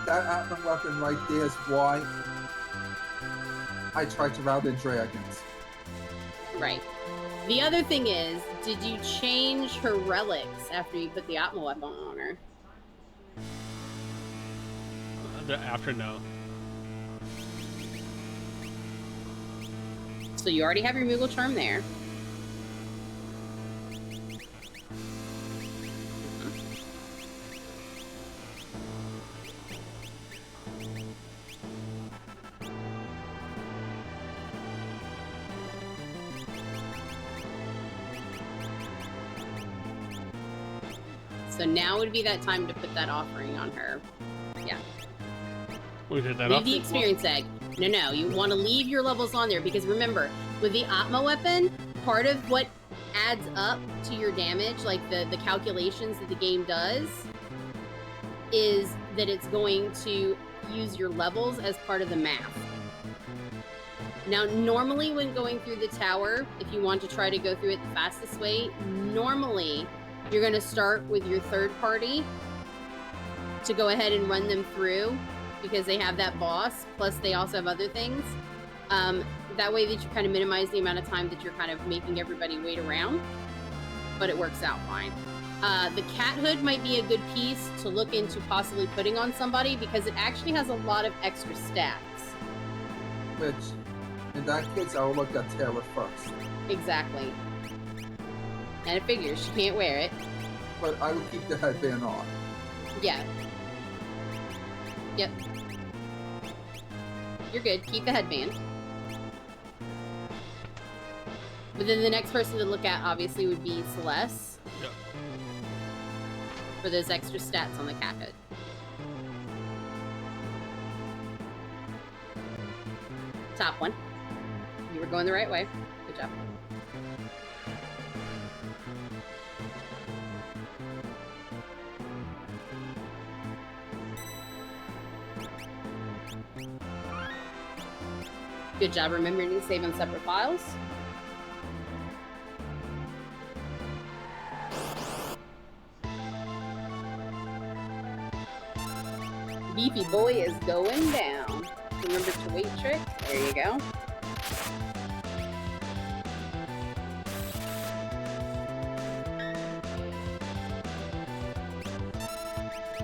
That Atma weapon right there is why I tried to route in dragons. Right. The other thing is, did you change her relics after you put the Atma weapon on her? After, no. So you already have your Moogle Charm there. So now would be that time to put that offering on her. Yeah. We did that. Leave the experience egg. No, you want to leave your levels on there because remember, with the Atma weapon, part of what adds up to your damage, like the calculations that the game does, is that it's going to use your levels as part of the math. Now, normally when going through the tower, if you want to try to go through it the fastest way, normally you're going to start with your third party to go ahead and run them through because they have that boss, plus they also have other things. That way that you kind of minimize the amount of time that you're kind of making everybody wait around, but it works out fine. The cat hood might be a good piece to look into possibly putting on somebody because it actually has a lot of extra stats. Which, in that case, I will look at Taylor first. Exactly. And it figures she can't wear it. But I will keep the headband on. Yeah. Yep. You're good. Keep the headband. But then the next person to look at, obviously, would be Celeste. Yep. For those extra stats on the cat hood. Top one. You were going the right way. Good job. Good job remembering to save on separate files. Beefy boy is going down. Remember to wait trick. There you go.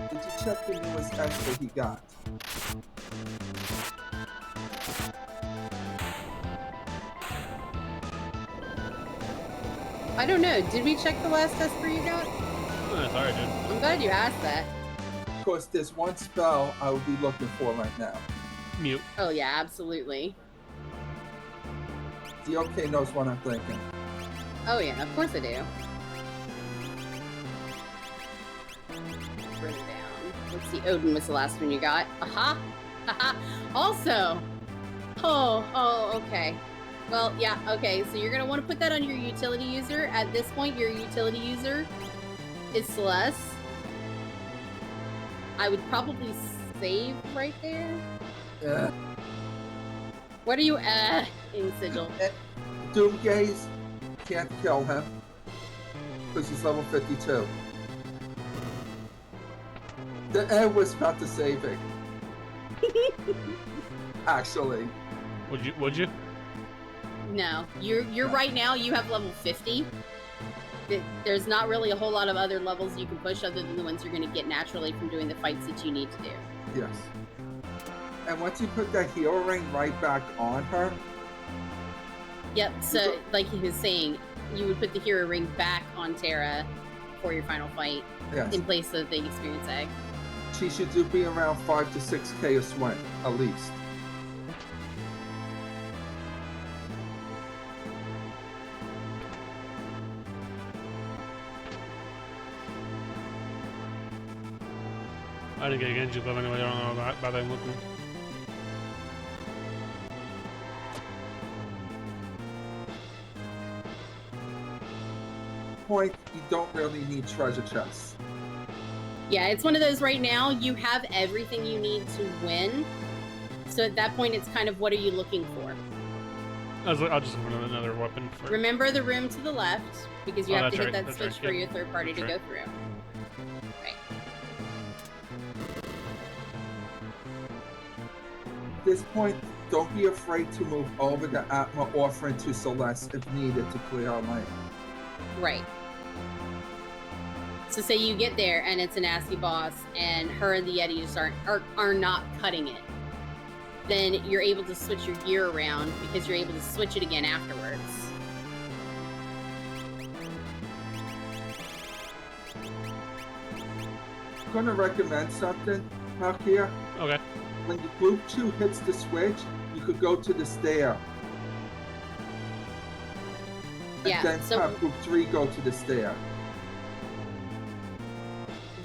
Did you check the newest extra he got? I don't know. Did we check the last Esper you got? Oh, I thought I did. I'm glad you asked that. Of course, there's one spell I would be looking for right now. Mute. Oh yeah, absolutely. DOK knows what I'm thinking. Oh yeah, of course I do. Bring it down. Let's see, Odin was the last one you got. Aha! Haha! Also! Oh, okay. Well, yeah, okay, so you're gonna want to put that on your utility user. At this point, your utility user is Celeste. I would probably save right there. What are you, in Sigil? Doomgaze can't kill him because he's level 52. The air was about to save it. Actually. Would you? No, you're right now. You have level 50. There's not really a whole lot of other levels you can push other than the ones you're going to get naturally from doing the fights that you need to do. Yes. And once you put that hero ring right back on her. Yep. So, like he was saying, you would put the hero ring back on Terra for your final fight in place of the experience egg. She should be around 5 to 6k a swing, at least. I didn't get Genji, but anyway, I don't know about them looking. Point, you don't really need treasure chests. Yeah, it's one of those right now. You have everything you need to win. So at that point, it's kind of what are you looking for? I'll just look for another weapon. Remember the room to the left, because you have to hit that switch for your third party to go through. Right. At this point, don't be afraid to move over the Atma offering to Celeste if needed to clear our lane. Right. So say you get there and it's a nasty boss and her and the Yeti just are not cutting it. Then you're able to switch your gear around because you're able to switch it again afterwards. I'm gonna recommend something out here. Okay. When the group 2 hits the switch, you could go to the stair. Yeah, And then so have group 3 go to the stair.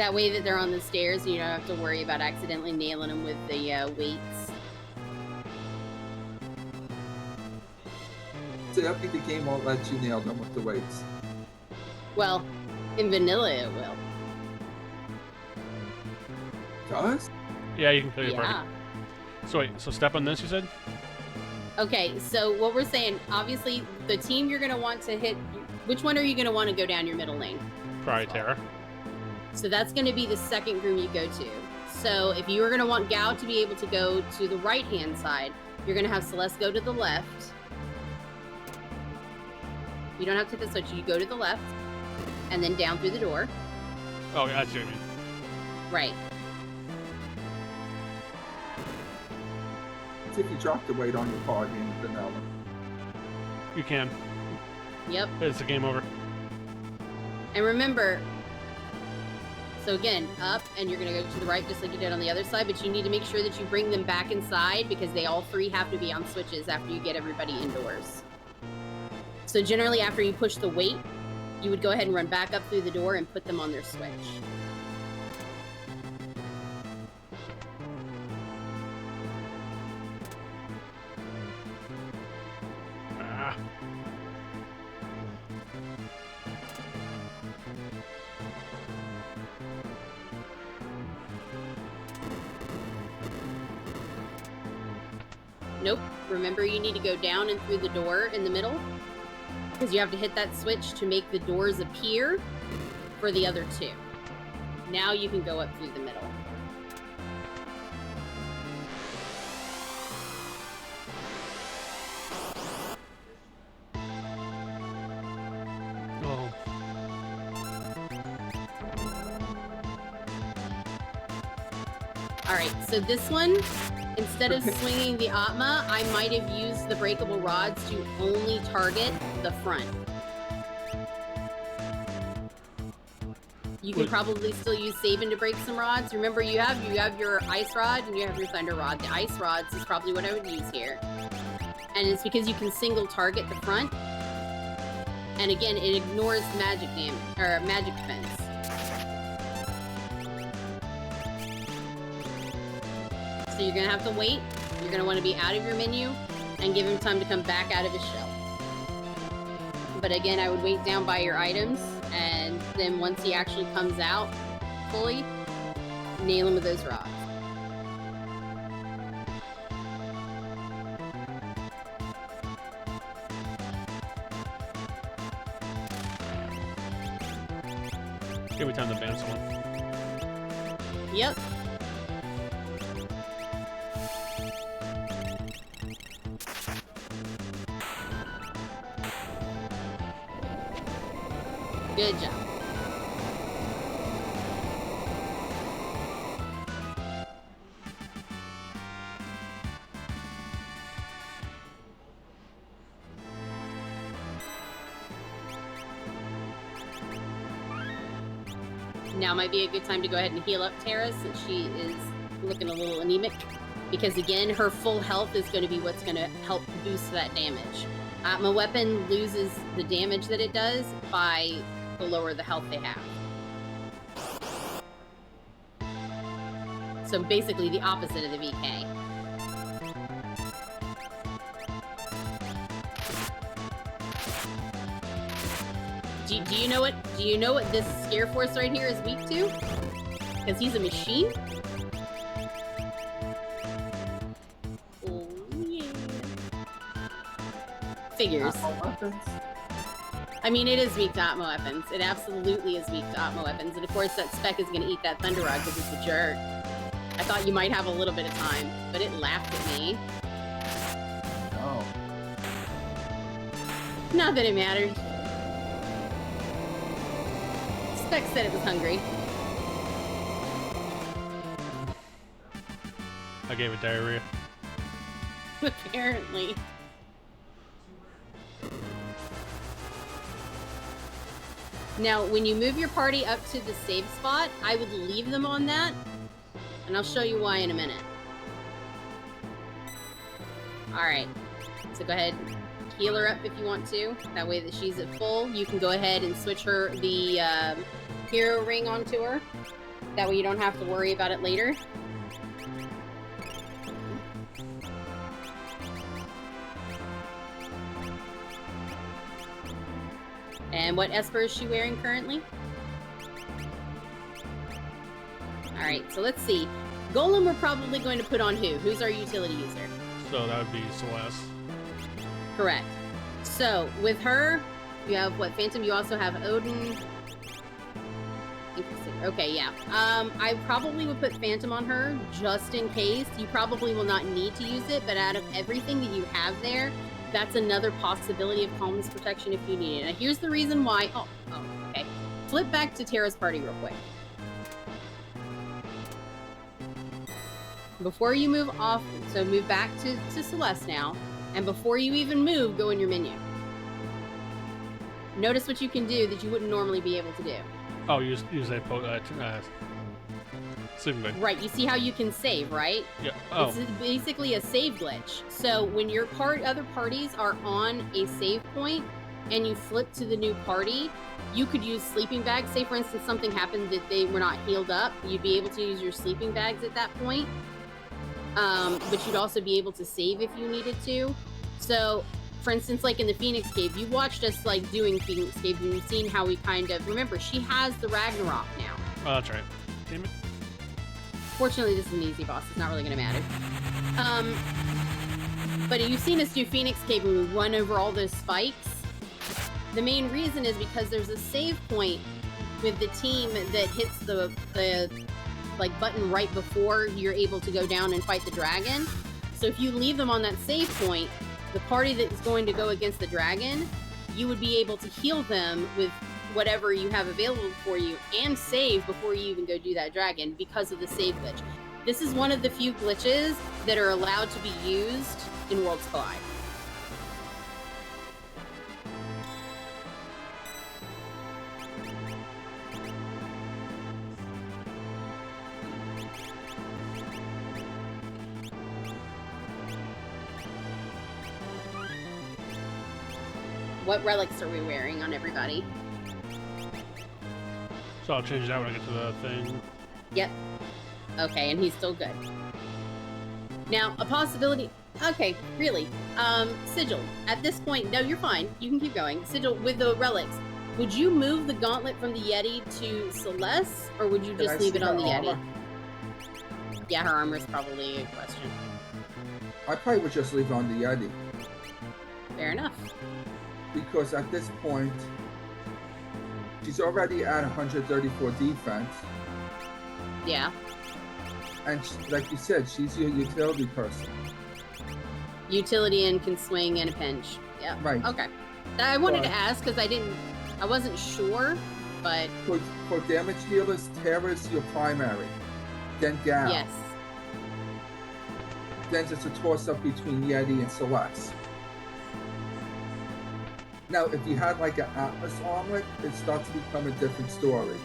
that way that they're on the stairs, you don't have to worry about accidentally nailing them with the weights. So I think the game won't let you nail them with the weights. Well, in vanilla it will. Does? Yeah, you can kill your Yeah. party. So wait, so step on this, you said? Okay, so what we're saying, obviously, the team you're going to want to hit, which one are you going to want to go down your middle lane? Probably Terra. So that's going to be the second room you go to. So if you are going to want Gao to be able to go to the right-hand side, you're going to have Celeste go to the left. You don't have to hit the switch. You go to the left, and then down through the door. Oh, yeah, I see what you mean. Right. It's if you drop the weight on your party in vanilla. You can. Yep. It's a game over. And remember, so again, up, and you're going to go to the right just like you did on the other side, but you need to make sure that you bring them back inside because they all three have to be on switches after you get everybody indoors. So generally after you push the weight, you would go ahead and run back up through the door and put them on their switch. Ah. Nope. Remember, you need to go down and through the door in the middle because you have to hit that switch to make the doors appear for the other two. Now you can go up through the middle. Oh. All right, so this one, instead of swinging the Atma, I might have used the breakable rods to only target the front. You can probably still use saving to break some rods. Remember, you have your ice rod and you have your thunder rod. The ice rods is probably what I would use here. And it's because you can single target the front. And again, it ignores magic damage, or magic defense. So you're gonna have to wait. You're gonna want to be out of your menu and give him time to come back out of his shell. But again, I would wait down by your items, and then once he actually comes out fully, nail him with those rods. Give me time to bounce one. Yep. Good job. Now might be a good time to go ahead and heal up Tara, since she is looking a little anemic. Because again, her full health is going to be what's going to help boost that damage. My weapon loses the damage that it does by the lower the health they have. So basically the opposite of the VK. Do you know what this Scare Force right here is weak to? Because he's a machine? Oh yeah. Figures. I mean, it is weak to Atmo weapons. It absolutely is weak to Atmo weapons. And of course, that spec is going to eat that Thunder Rod because it's a jerk. I thought you might have a little bit of time, but it laughed at me. Oh. Not that it mattered. Spec said it was hungry. I gave it diarrhea. Apparently. Now, when you move your party up to the save spot, I would leave them on that, and I'll show you why in a minute. Alright, so go ahead, heal her up if you want to. That way that she's at full. You can go ahead and switch her the hero ring onto her. That way you don't have to worry about it later. And what Esper is she wearing currently? Alright, so let's see. Golem we're probably going to put on who? Who's our utility user? So that would be Celeste. Correct. So, with her, you have, what, Phantom? You also have Odin. Interesting. Okay, yeah. I probably would put Phantom on her, just in case. You probably will not need to use it, but out of everything that you have there, that's another possibility of calmness protection if you need it. Now, here's the reason why. Oh, okay. Flip back to Tara's party real quick. Before you move off, so move back to Celeste now, and before you even move, go in your menu. Notice what you can do that you wouldn't normally be able to do. Oh, use a sleeping bag. Right, you see how you can save, right? Yeah. Oh. It's basically a save glitch. So when your other parties are on a save point and you flip to the new party, you could use sleeping bags. Say, for instance, something happened that they were not healed up. You'd be able to use your sleeping bags at that point. But you'd also be able to save if you needed to. So, for instance, like in the Phoenix Cave, you watched us like doing Phoenix Cave and you've seen how we kind of, remember, she has the Ragnarok now. Oh, that's right. Damn it. Fortunately, this is an easy boss. It's not really going to matter. But you've seen us do Phoenix Cave when we run over all those spikes. The main reason is because there's a save point with the team that hits the like button right before you're able to go down and fight the dragon. So if you leave them on that save point, the party that is going to go against the dragon, you would be able to heal them with whatever you have available for you and save before you even go do that dragon because of the save glitch. This is one of the few glitches that are allowed to be used in Worlds Collide. What relics are we wearing on everybody? So I'll change that when I get to the thing. Yep. Okay, and he's still good. Now, a possibility... Okay, really. Sigil, at this point... No, you're fine. You can keep going. Sigil, with the relics, would you move the gauntlet from the Yeti to Celeste, or would you just leave it on the Yeti? Yeah, her armor is probably a question. I probably would just leave it on the Yeti. Fair enough. Because at this point, she's already at 134 defense. Yeah. And like you said, she's your utility person. Utility and can swing in a pinch. Yeah. Right. Okay. I wanted to ask because I wasn't sure, but... For damage dealers, Terra's your primary. Then Gal. Yes. Then it's a toss-up between Yeti and Celeste. Now, if you had like an Atlas armlet, it starts to become a different story.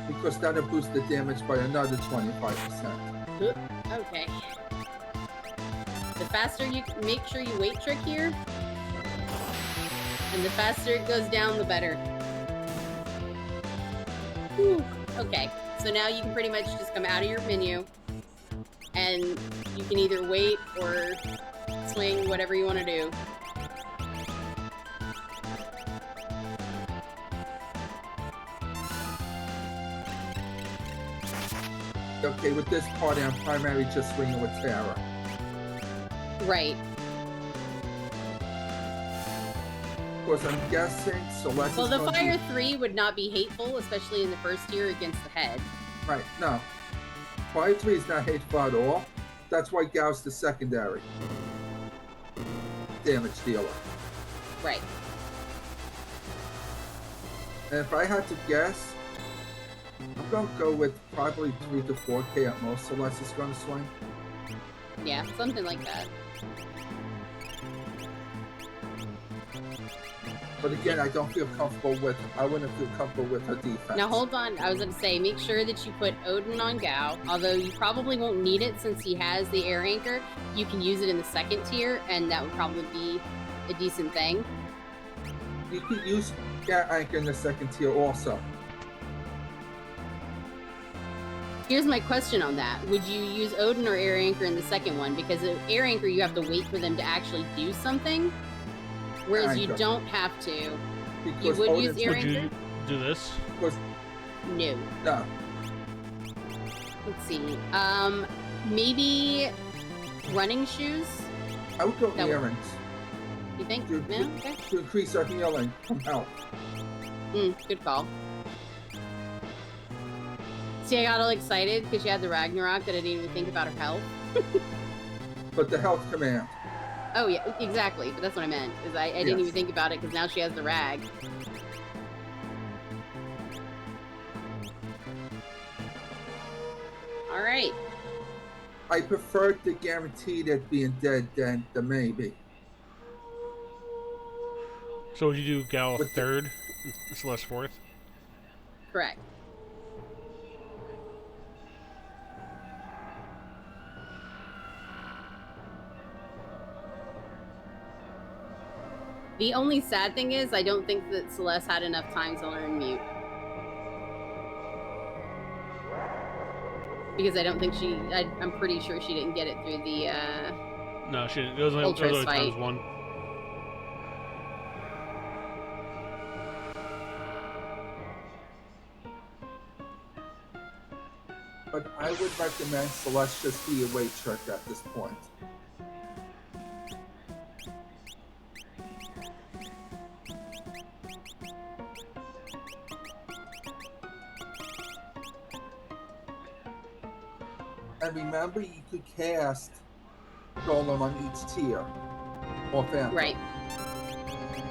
Because that'll boost the damage by another 25%. Okay. The faster you make sure you weight trick here, and the faster it goes down, the better. Whew. Okay, so now you can pretty much just come out of your menu, and you can either wait or swing, whatever you want to do. Okay, with this party, I'm primarily just swinging with Terra. Right. Of course, I'm guessing Celeste. Well, the Fire 3 would not be hateful, especially in the first tier against the head. Right, no. Fire 3 is not hateful at all. That's why Gal's the secondary damage dealer. Right. And if I had to guess, I'm going to go with probably 3 to 4K at most Celeste is going to swing. Yeah, something like that. But again, I don't feel comfortable with, I wouldn't feel comfortable with her defense. Now hold on, I was going to say, make sure that you put Odin on Gao, although you probably won't need it since he has the air anchor. You can use it in the second tier, and that would probably be a decent thing. You could use air anchor in the second tier also. Here's my question on that. Would you use Odin or air anchor in the second one? Because air anchor, you have to wait for them to actually do something. Whereas you don't have to. Because you would Odin's use air Would anchor? you do this? No. No. Let's see. Maybe running shoes? I would go That earrings You think? to, No? Okay. to increase our healing from health. Good call. See, I got all excited because she had the Ragnarok that I didn't even think about her health. But the health command. Oh, yeah, exactly. But that's what I meant. Is I didn't even think about it because now she has the Rag. All right. I prefer the guaranteed it being dead than the maybe. So would you do Gal With the- third, Celeste fourth? Correct. The only sad thing is, I don't think that Celeste had enough time to learn Mute. Because I don't think I'm pretty sure she didn't get it through the, No, she didn't. It was only Ultras fight. times one. But I would recommend Celeste just be a weight trick at this point. And remember, you could cast Golem on each tier. Or Phantom. right.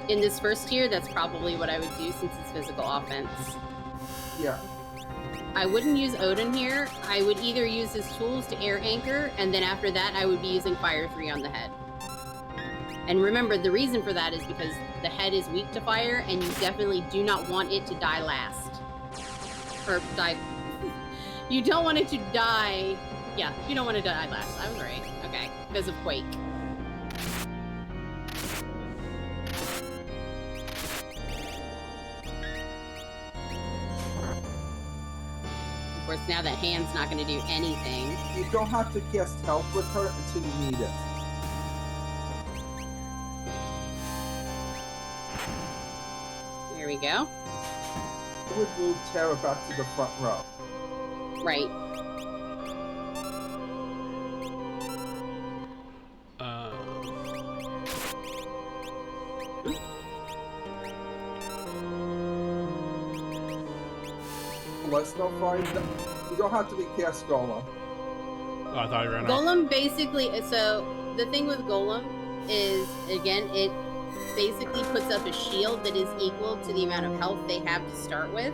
In this first tier, that's probably what I would do since it's physical offense. Yeah. I wouldn't use Odin here. I would either use his tools to air anchor, and then after that, I would be using Fire 3 on the head. And remember, the reason for that is because the head is weak to fire, and you definitely do not want it to die last. Or die... You don't want it to die Yeah, you don't want to die last. I was right. Okay, because of Quake. Of course, now that hand's not going to do anything. You don't have to cast help with her until you need it. There we go. It would move Tara back to the front row. Right. Let's not find them. You don't have to be cast Golem. Oh, I thought you ran out. Golem basically, so the thing with Golem is, again, it basically puts up a shield that is equal to the amount of health they have to start with.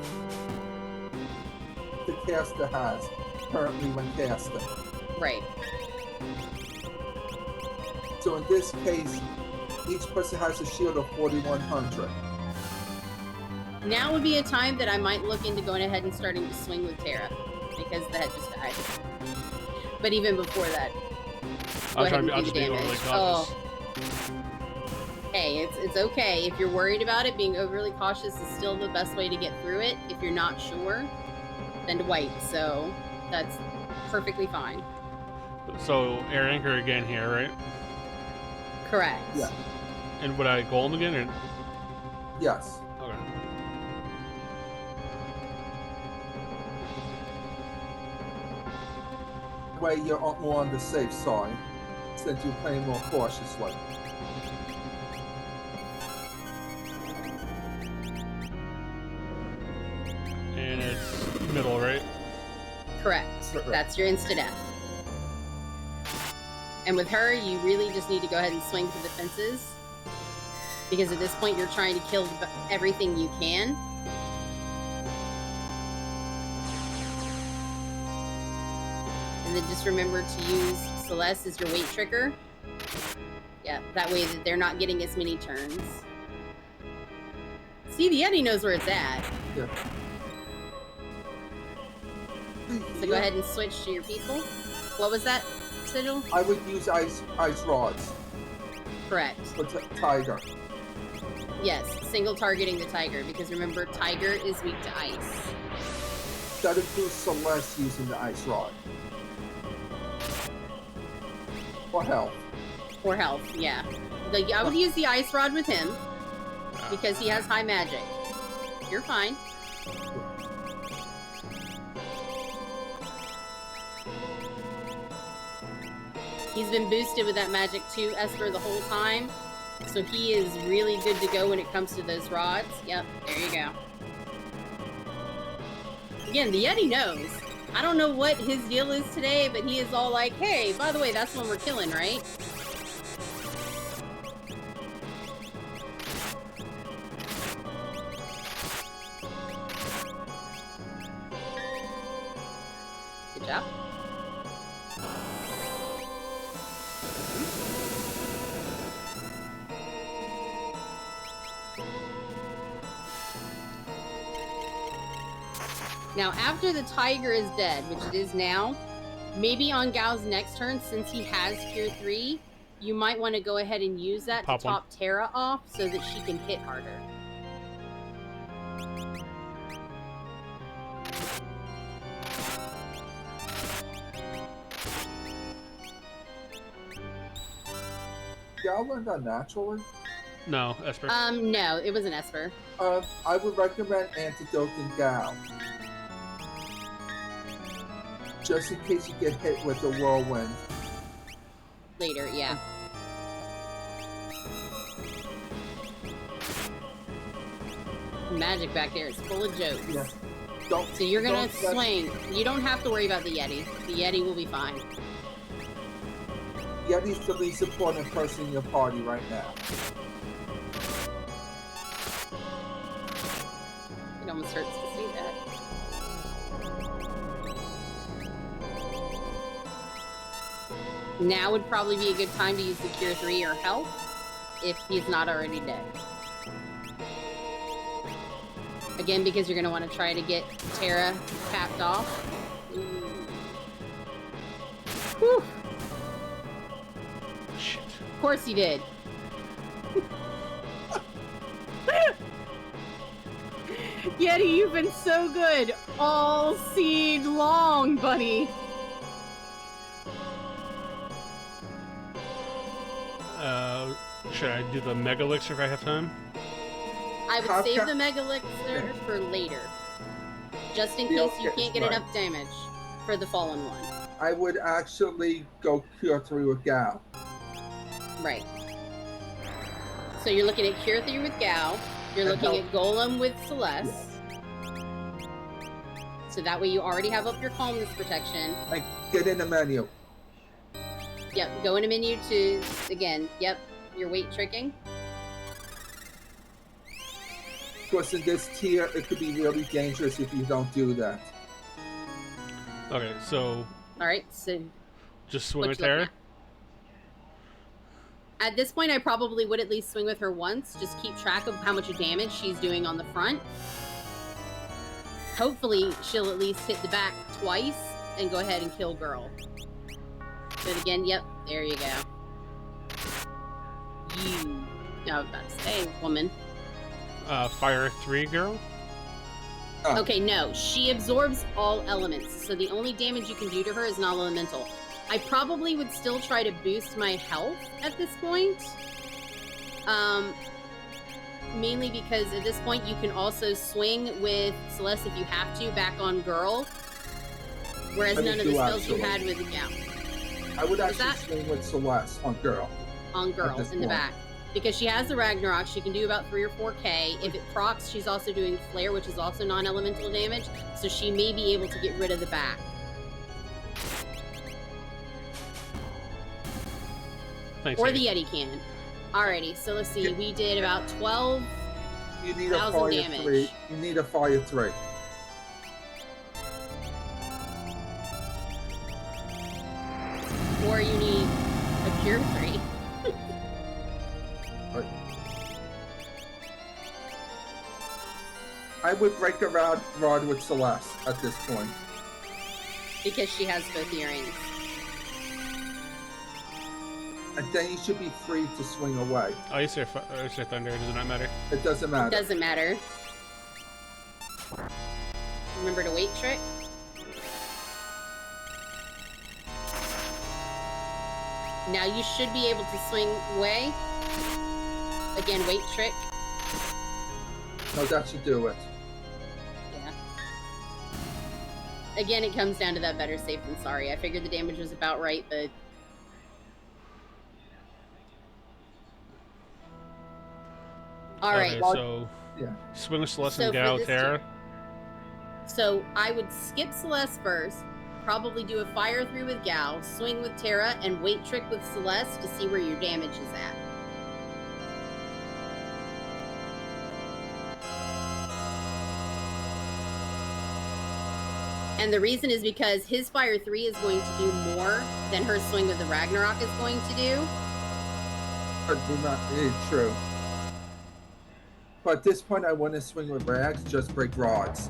The caster has, currently when casting. Right. So in this case, each person has a shield of 4,100. Now would be a time that I might look into going ahead and starting to swing with Tara, because the head just died. But even before that, go ahead and do the damage. Oh. Hey, it's okay. If you're worried about it, being overly cautious is still the best way to get through it. If you're not sure, then to wipe. So that's perfectly fine. So air anchor again here, right? Correct. Yeah. And would I golem again? Or... Yes. Okay. Way you're more on the safe side, since you're playing more cautiously. And it's middle, right? Correct. That's your insta-death. And with her, you really just need to go ahead and swing for the fences. Because at this point, you're trying to kill everything you can. And then just remember to use Celeste as your weight trigger. Yeah, that way that they're not getting as many turns. See, the Yeti knows where it's at. Yeah. So go ahead and switch to your people. What was that, Sigil? I would use ice rods Correct. for Tiger. Yes, single targeting the Tiger, because remember, Tiger is weak to ice. That includes Celeste using the ice rod. For health. For health, yeah. Like, I would use the ice rod with him, because he has high magic. You're fine. He's been boosted with that magic 2 Esper the whole time, so he is really good to go when it comes to those rods. Yep, there you go. Again, the Yeti knows. I don't know what his deal is today, but he is all like, hey, by the way, that's when we're killing, right? Good job. Now, after the Tiger is dead, which it is now, maybe on Gao's next turn, since he has Cure 3, you might want to go ahead and use that to top Tara off so that she can hit harder. Gal learned that naturally? No, Esper. No, it was an Esper. I would recommend Antidote and Gal. Just in case you get hit with the whirlwind. Later, yeah. Magic back there is full of jokes. Yeah. So you're gonna swing. You don't have to worry about the Yeti. The Yeti will be fine. Yeti's the least important person in your party right now. It almost hurts to see that. Now would probably be a good time to use the Cure 3 or Health, if he's not already dead. Again, because you're going to want to try to get Tara capped off. Ooh. Whew. Shit. Of course you did. Yeti, you've been so good all seed long, buddy. Should I do the Mega Elixir if I have time? I would save the Mega Elixir for later. Just in case you can't get enough damage for the fallen one. I would actually go Cure 3 with Gal. Right. So you're looking at Cure 3 with Gal. You're looking at Golem with Celeste. Yeah. So that way you already have up your calmness protection. Like, get in the menu. Yep, go in a menu to, again, yep, your weight tricking. Of course, in this tier, it could be really dangerous if you don't do that. Okay, so... Alright, so... Just swing with Terra? At this point, I probably would at least swing with her once. Just keep track of how much damage she's doing on the front. Hopefully, she'll at least hit the back twice and go ahead and kill Girl. But again, yep, there you go. I was about to say, woman. Fire 3 Girl? Oh. Okay, no. She absorbs all elements, so the only damage you can do to her is non-elemental. I probably would still try to boost my health at this point. Mainly because at this point you can also swing with Celeste if you have to, back on Girl. Whereas none of the spells you had with Gal. I would actually swing with Celeste on Girl. On Girl, in the back. Because she has the Ragnarok, she can do about 3 or 4k. If it procs, she's also doing Flare, which is also non-elemental damage, so she may be able to get rid of the back. Thanks, or the Yeti can. Alrighty, so let's see, we did about 12,000 damage. 3. You need a Fire 3. Or you need a Cure 3. I would break a rod with Celeste at this point. Because she has both earrings. And then you should be free to swing away. Oh, you say Thunder, does it not matter? It doesn't matter. It doesn't matter. Remember to weight trick. Now you should be able to swing away. Again, weight trick. No, that should do it. Yeah. Again, it comes down to that better safe than sorry. I figured the damage was about right, but... Alright. Okay, so... Yeah. Swing with Celeste and Gal Terra. So, I would skip Celeste first, probably do a Fire 3 with Gal, swing with Terra, and weight trick with Celeste to see where your damage is at. And the reason is because his Fire 3 is going to do more than her swing with the Ragnarok is going to do. It's true. But at this point, I want to swing with Rags, just break rods.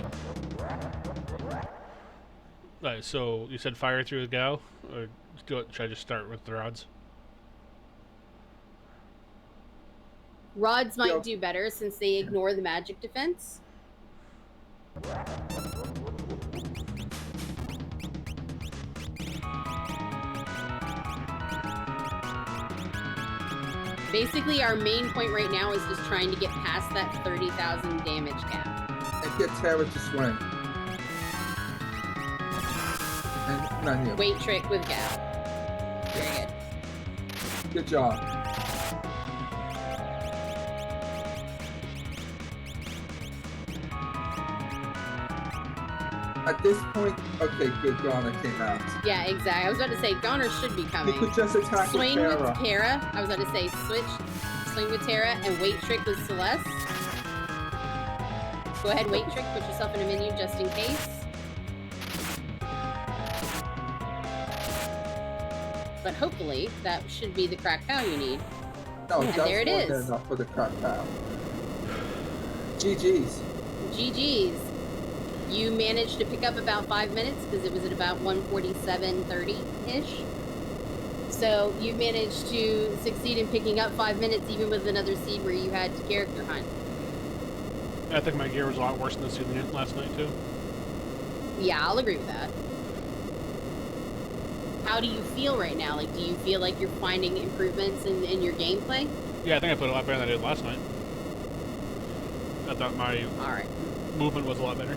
Right, so you said Fire 3 with Gal? Or should I just start with the rods? Rods might do better since they ignore the magic defense. Basically, our main point right now is just trying to get past that 30,000 damage cap. And get Terra to swing. And menu. Weight trick with Gal. Very good. Good job. At this point, okay, good, Garner came out. Yeah, exactly. I was about to say, Garner should be coming. You could just attack swing with Terra. With Terra. I was about to say, swing with Terra, and weight trick with Celeste. Go ahead, weight trick, put yourself in a menu just in case. But hopefully, that should be the crack pow you need. No, and there it is. Enough for the crack pow. GG's. GG's. You managed to pick up about 5 minutes because it was at about 147.30-ish. So you managed to succeed in picking up 5 minutes, even with another seed where you had to character hunt. I think my gear was a lot worse in this seed than last night too. Yeah, I'll agree with that. How do you feel right now? Like, do you feel like you're finding improvements in your gameplay? Yeah, I think I played a lot better than I did last night. I thought my movement was a lot better.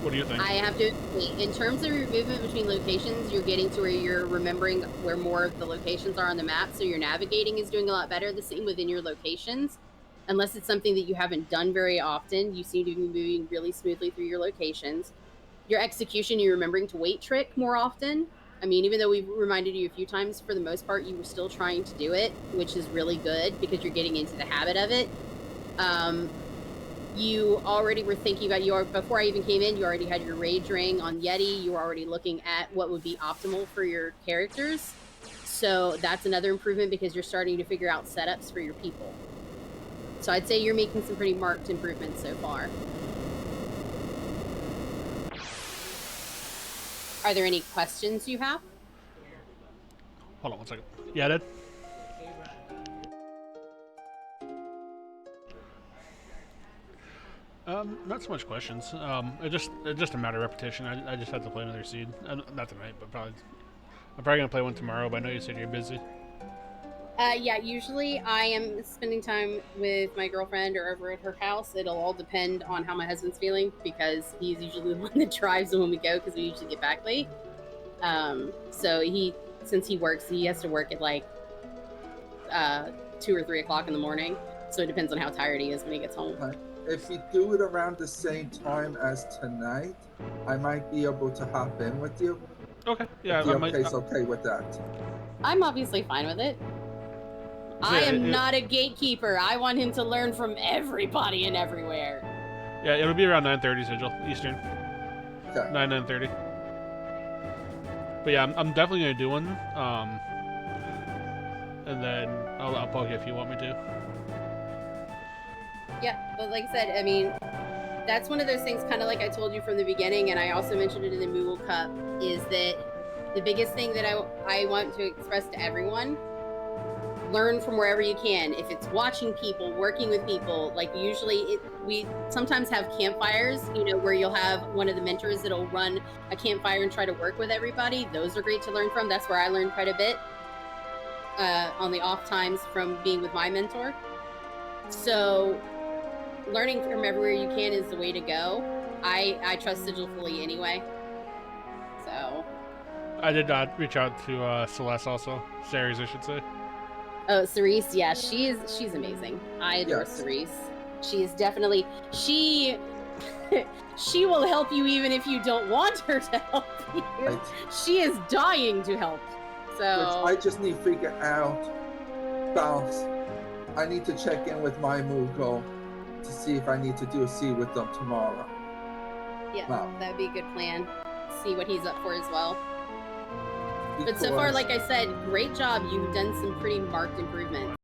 What do you think? I have to agree. In terms of your movement between locations, you're getting to where you're remembering where more of the locations are on the map, so your navigating is doing a lot better. The same within your locations. Unless it's something that you haven't done very often, you seem to be moving really smoothly through your locations. Your execution, you're remembering to wait trick more often. I mean, even though we've reminded you a few times, for the most part, you were still trying to do it, which is really good because you're getting into the habit of it. You already were thinking about before I even came in, you already had your rage ring on Yeti. You were already looking at what would be optimal for your characters. So that's another improvement because you're starting to figure out setups for your people. So I'd say you're making some pretty marked improvements so far. Are there any questions you have? Hold on one second. Yeah, I did. Not so much questions. It's just a matter of repetition. I just have to play another seed. Not tonight, but I'm probably gonna play one tomorrow. But I know you said you're busy. Yeah, usually I am spending time with my girlfriend or over at her house. It'll all depend on how my husband's feeling because he's usually the one that drives when we go because we usually get back late. So since he works, he has to work at like 2 or 3 o'clock in the morning. So it depends on how tired he is when he gets home. If we do it around the same time as tonight, I might be able to hop in with you. Okay. Yeah. If okay with that. I'm obviously fine with it. I am not a gatekeeper. I want him to learn from everybody and everywhere. Yeah, it'll be around 9:30 Sigil Eastern. Okay. 9:30. But yeah, I'm definitely gonna do one. And then I'll poke you if you want me to. Yeah, but like I said, I mean, that's one of those things, kind of like I told you from the beginning, and I also mentioned it in the Moogle Cup, is that the biggest thing that I want to express to everyone: learn from wherever you can. If it's watching people, working with people, like usually we sometimes have campfires, where you'll have one of the mentors that'll run a campfire and try to work with everybody. Those are great to learn from. That's where I learned quite a bit on the off times from being with my mentor. So learning from everywhere you can is the way to go. I trust Sigil fully anyway. So I did reach out to Celeste also. Ceres, I should say. Oh, Cerise, yeah, she's amazing. I adore Cerise. She is definitely she will help you even if you don't want her to help you. Right. She is dying to help. So I just need to figure out balance. I need to check in with my Moogle to see if I need to do a seed with them tomorrow. Yeah, that'd be a good plan. See what he's up for as well. But so far, like I said, great job. You've done some pretty marked improvements.